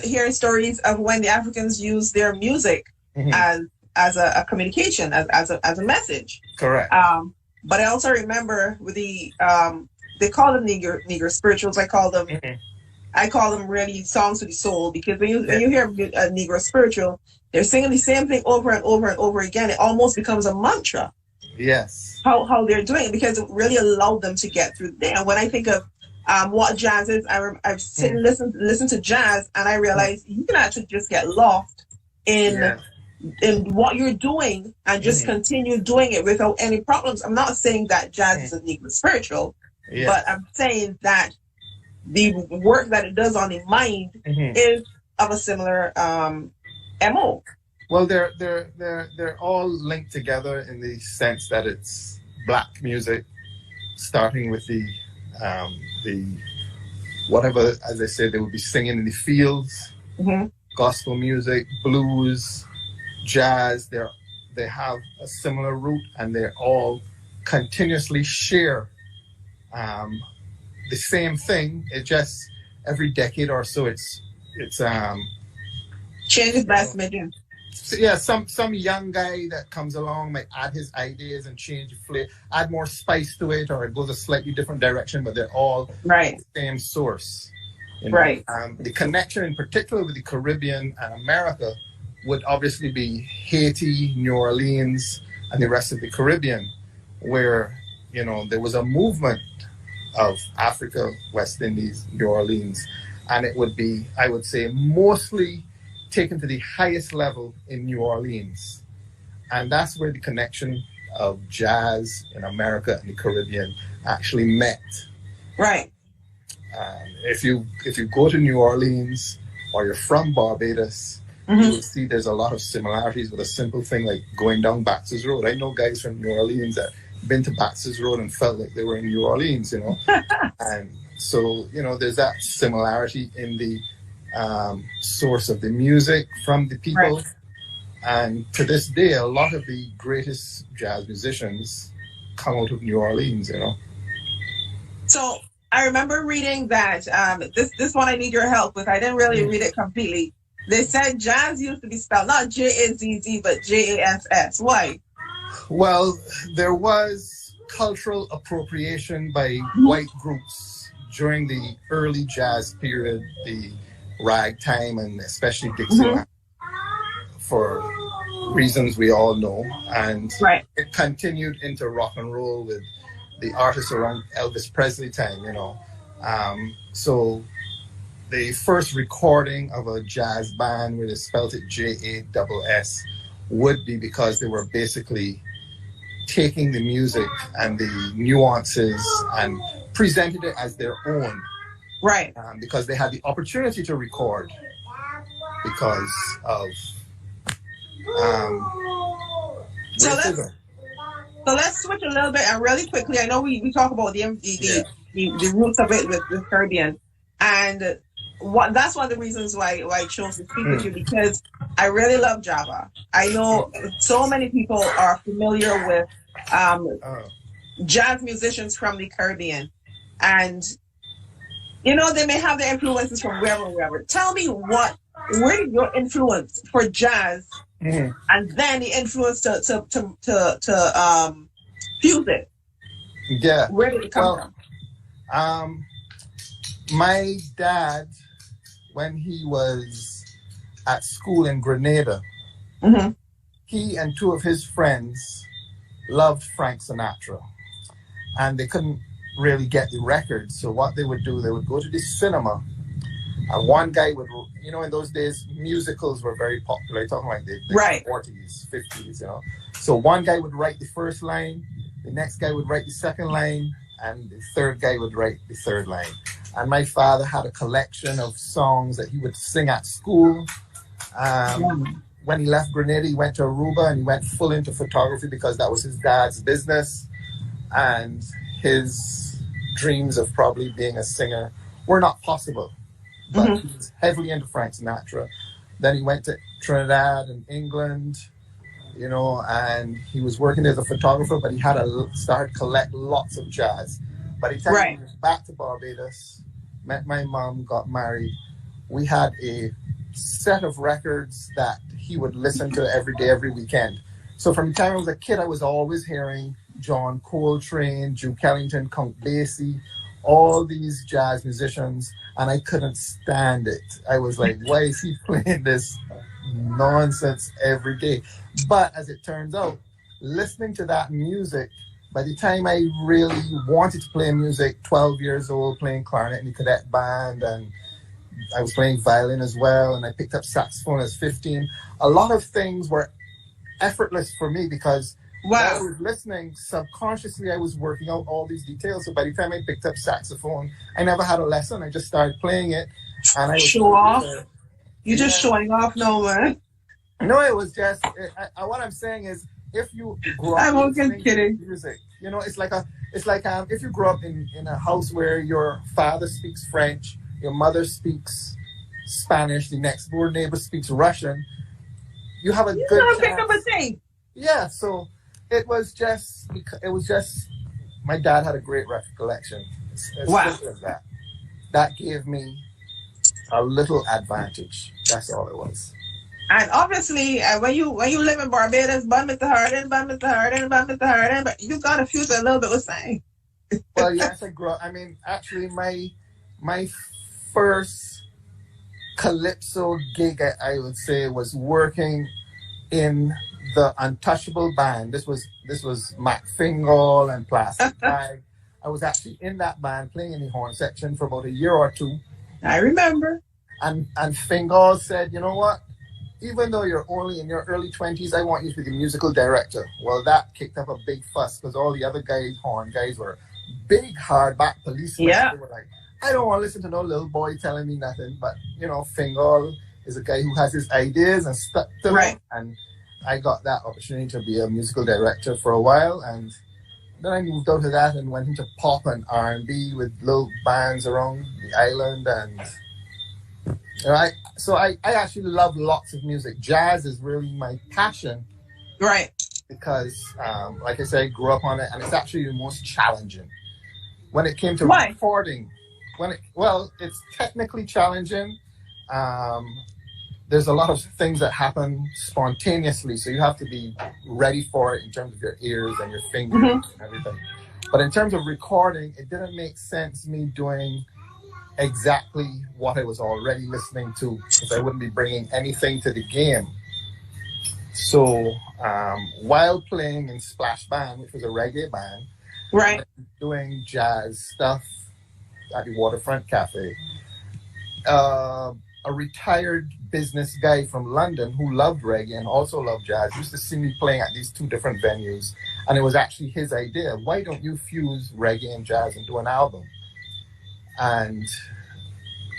Speaker 1: hearing stories of when the Africans used their music as a communication, as a message.
Speaker 7: Correct.
Speaker 1: But I also remember with the they call them Negro spirituals. I call them really songs to the soul, because when you hear a Negro spiritual, they're singing the same thing over and over and over again. It almost becomes a mantra.
Speaker 7: Yes.
Speaker 1: How they're doing it, because it really allowed them to get through there. And when I think of what jazz is, I've sit and listen to jazz, and I realize you can actually just get lost in what you're doing and just continue doing it without any problems. I'm not saying that jazz is a Negro spiritual, but I'm saying that the work that it does on the mind is of a similar MO.
Speaker 7: Well, they're all linked together in the sense that it's black music, starting with the whatever, as I said, they would be singing in the fields, gospel music, blues, jazz. They have a similar root, and they all continuously share the same thing. It just every decade or so, it's
Speaker 1: changes by smidgen.
Speaker 7: Yeah, some young guy that comes along might add his ideas and change the flavor, add more spice to it, or it goes a slightly different direction, but they're all the same source. You know? Right. The connection in particular with the Caribbean and America would obviously be Haiti, New Orleans, and the rest of the Caribbean, where, you know, there was a movement of Africa, West Indies, New Orleans, and it would be, I would say, mostly taken to the highest level in New Orleans. And that's where the connection of jazz in America and the Caribbean actually met.
Speaker 1: Right.
Speaker 7: If you go to New Orleans, or you're from Barbados, you will see there's a lot of similarities with a simple thing like going down Baxter's Road. I know guys from New Orleans that been to Baxter's Road and felt like they were in New Orleans, you know. And so, you know, there's that similarity in the source of the music from the people. Right. And to this day, a lot of the greatest jazz musicians come out of New Orleans, you know. So
Speaker 1: I remember reading that this one I need your help with. I didn't really read it completely. They said jazz used to be spelled not J-A-Z-Z, but J-A-S-S. Why?
Speaker 7: Well, there was cultural appropriation by white groups during the early jazz period, the ragtime, and especially Dixieland, for reasons we all know. And it continued into rock and roll with the artists around Elvis Presley time, you know. So the first recording of a jazz band where they spelled it J-A-S-S would be because they were basically taking the music and the nuances and presented it as their own. Right. Because they had the opportunity to record because of racism.
Speaker 1: So let's switch a little bit and really quickly. I know we talk about the roots of it with Caribbean, and that's one of the reasons why I chose to speak with you, because I really love Java. I know so many people are familiar with jazz musicians from the Caribbean, and you know they may have their influences from wherever. Tell me where did your influence for jazz, and then the influence to fuse it?
Speaker 7: Yeah.
Speaker 1: Where did it come from?
Speaker 7: My dad, when he was at school in Grenada,
Speaker 1: Mm-hmm.
Speaker 7: he and two of his friends loved Frank Sinatra, and they couldn't really get the records. So what they would do, they would go to the cinema, and one guy would, you know, in those days, musicals were very popular. Talking like the
Speaker 1: Right.
Speaker 7: 40s, 50s, you know. So one guy would write the first line, the next guy would write the second line, and the third guy would write the third line. And my father had a collection of songs that he would sing at school. When he left Grenada, he went to Aruba and he went full into photography because that was his dad's business. And his dreams of probably being a singer were not possible. But he was heavily into Frank Sinatra. Then he went to Trinidad and England, you know, and he was working as a photographer, but he had to start collect lots of jazz. By the time he was back to Barbados, met my mom, got married, we had a set of records that he would listen to every day, every weekend. So from the time I was a kid, I was always hearing John Coltrane, Duke Ellington, Count Basie, all these jazz musicians, and I couldn't stand it. I was like, why is he playing this nonsense every day? But as it turns out, listening to that music, by the time I really wanted to play music, 12 years old, playing clarinet in the cadet band, and I was playing violin as well, and I picked up saxophone as 15. A lot of things were effortless for me because while I was listening, subconsciously I was working out all these details. So by the time I picked up saxophone, I never had a lesson. I just started playing it. And I was
Speaker 1: show off. You're just showing off now, man.
Speaker 7: No, it was just, what I'm saying is, if you grow up listening to music, you know, it's like if you grow up in a house where your father speaks French, your mother speaks Spanish, the next door neighbor speaks Russian, you have a good chance. Pick up a thing. Yeah, so it was just my dad had a great record collection. As simple as that. That gave me a little advantage. That's all it was.
Speaker 1: And obviously, when you live in Barbados, but you got to fuse a little bit with saying.
Speaker 7: Well, yes, I grew up. I mean, actually, my first calypso gig, I would say, was working in the Untouchable band. This was Mac Fingal and Plastic Bag. I was actually in that band playing in the horn section for about a year or two.
Speaker 1: I remember.
Speaker 7: And Fingal said, you know what? Even though you're only in your early 20s, I want you to be the musical director. Well, that kicked up a big fuss because all the other guys, horn guys, were big, hardback policemen.
Speaker 1: Yeah.
Speaker 7: They were like, I don't want to listen to no little boy telling me nothing. But, you know, Fingal is a guy who has his ideas and stuck to them. And I got that opportunity to be a musical director for a while. And then I moved out of that and went into pop and R&B with little bands around the island. And you know, I actually love lots of music. Jazz is really my passion.
Speaker 1: Right.
Speaker 7: Because, like I said, I grew up on it, and it's actually the most challenging. When it came to recording, it's technically challenging. There's a lot of things that happen spontaneously, so you have to be ready for it in terms of your ears and your fingers and everything. But in terms of recording, it didn't make sense me doing exactly what I was already listening to, because I wouldn't be bringing anything to the game. So while playing in Splash Band, which was a reggae band, doing jazz stuff at the Waterfront Cafe, a retired business guy from London who loved reggae and also loved jazz used to see me playing at these two different venues, and it was actually his idea. Why don't you fuse reggae and jazz and do an album? And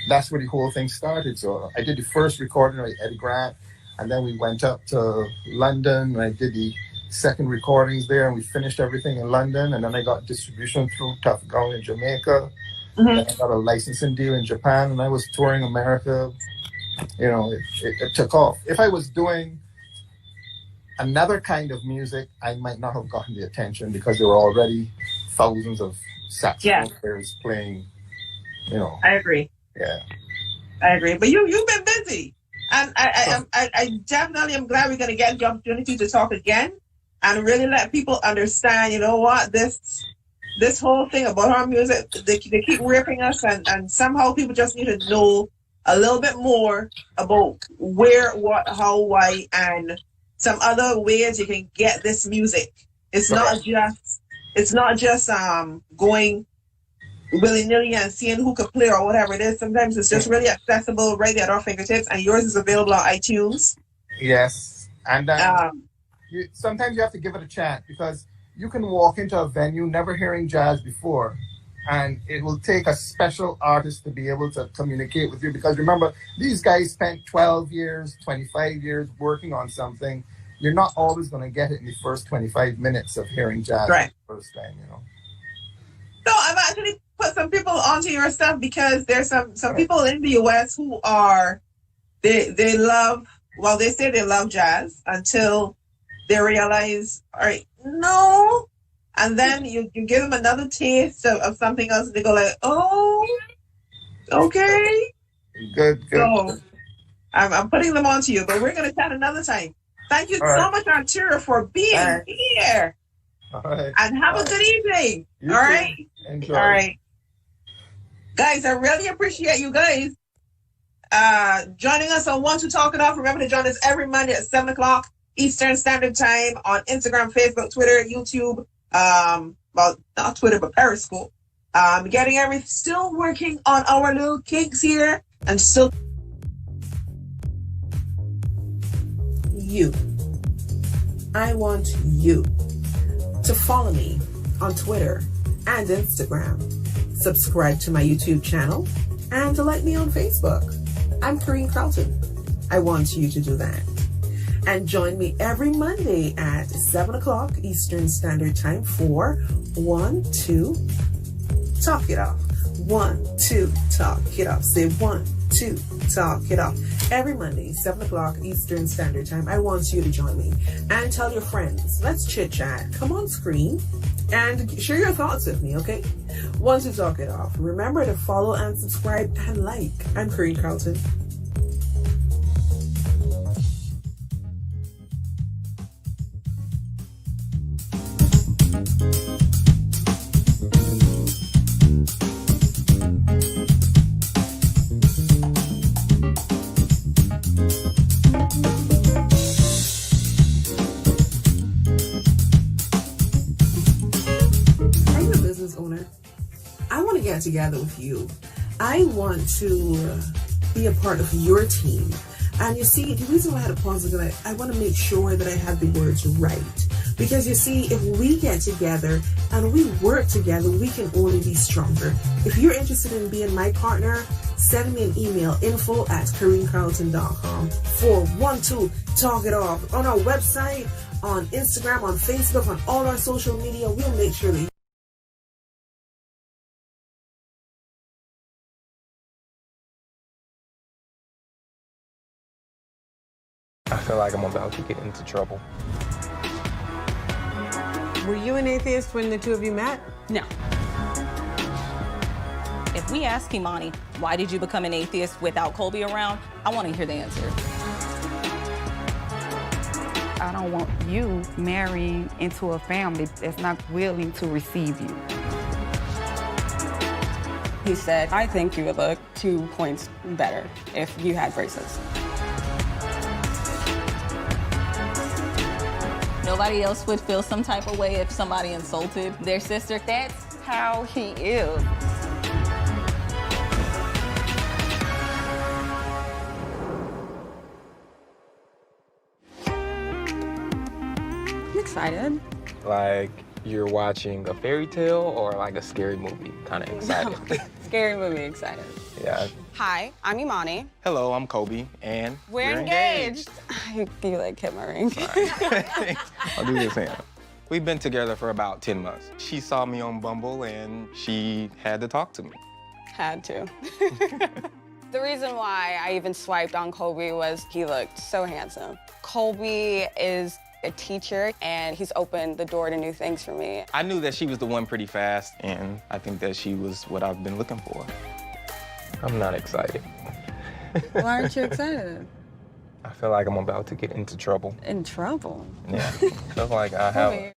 Speaker 7: that's where the whole thing started. So I did the first recording with Eddie Grant, and then we went up to London, and I did the second recordings there, and we finished everything in London. And then I got distribution through Tough Gown in Jamaica. Then I got a licensing deal in Japan, and I was touring America. You know, it took off. If I was doing another kind of music, I might not have gotten the attention because there were already thousands of saxophone players playing. You know,
Speaker 1: I agree.
Speaker 7: Yeah,
Speaker 1: I agree. But you've been busy, and I definitely am glad we're going to get the opportunity to talk again and really let people understand. You know what, this this whole thing about our music, they keep ripping us, and somehow people just need to know a little bit more about where, what, how, why, and some other ways you can get this music. It's not just going willy-nilly and seeing who could play or whatever it is. Sometimes it's just really accessible right at our fingertips, and yours is available on iTunes.
Speaker 7: Yes, and sometimes you have to give it a chance, because you can walk into a venue never hearing jazz before, and it will take a special artist to be able to communicate with you, because remember, these guys spent 12 years, 25 years working on something. You're not always going to get it in the first 25 minutes of hearing jazz
Speaker 1: right.
Speaker 7: the first time, you know.
Speaker 1: So I've actually put some people onto your stuff, because there's some people in the US who are, they love, well, they say they love jazz until they realize, all right, no. And then you give them another taste of something else, and they go like, oh, okay.
Speaker 7: Good.
Speaker 1: So I'm putting them onto you, but we're going to chat another time. Thank you so much, Arturo, for being here.
Speaker 7: All right.
Speaker 1: And have a good evening.
Speaker 7: You
Speaker 1: all
Speaker 7: too.
Speaker 1: right.
Speaker 7: Enjoy.
Speaker 1: All right. Guys, I really appreciate you guys joining us on One to Talk It Off. Remember to join us every Monday at 7 o'clock Eastern Standard Time on Instagram, Facebook, Twitter, YouTube. Well, not Twitter, but Periscope. Still working on our little kinks here, and still.
Speaker 2: You. I want you to follow me on Twitter and Instagram. Subscribe to my YouTube channel and to like me on Facebook. I'm Kareen Carlton. I want you to do that. And join me every Monday at 7 o'clock Eastern Standard Time for 1, 2, Talk It Off. 1, 2, Talk It Off. Say 1, 2, Talk It Off. Every Monday, 7 o'clock Eastern Standard Time. I want you to join me. And tell your friends. Let's chit chat. Come on screen and share your thoughts with me, okay? 1, 2, Talk It Off. Remember to follow and subscribe and like. I'm Kareen Carlton. Together with you. I want to be a part of your team. And you see, the reason why I had to pause is that I want to make sure that I have the words right. Because you see, if we get together and we work together, we can only be stronger. If you're interested in being my partner, send me an email, info@KareenCarlton.com for 1, 2, Talk It Off. On our website, on Instagram, on Facebook, on all our social media, we'll make sure that
Speaker 8: I feel like I'm about to get into trouble.
Speaker 2: Were you an atheist when the two of you met?
Speaker 9: No. If we ask Imani, why did you become an atheist without Colby around? I want to hear the answer.
Speaker 10: I don't want you marrying into a family that's not willing to receive you.
Speaker 9: He said, I think you would look 2 points better if you had braces. Nobody else would feel some type of way if somebody insulted their sister. That's how he is.
Speaker 10: I'm excited.
Speaker 8: Like you're watching a fairy tale or like a scary movie, kind of excited.
Speaker 9: No. Scary movie excited.
Speaker 8: Yeah.
Speaker 9: Hi, I'm Imani.
Speaker 8: Hello, I'm Kobe, and
Speaker 9: we're engaged. You like hit my ring.
Speaker 8: I'll do this hand. We've been together for about 10 months. She saw me on Bumble and she had to talk to me.
Speaker 9: Had to. The reason why I even swiped on Colby was he looked so handsome. Colby is a teacher and he's opened the door to new things for me.
Speaker 8: I knew that she was the one pretty fast, and I think that she was what I've been looking for. I'm not excited.
Speaker 10: Why aren't you excited?
Speaker 8: I feel like I'm about to get into trouble.
Speaker 10: In trouble?
Speaker 8: Yeah, I feel like I have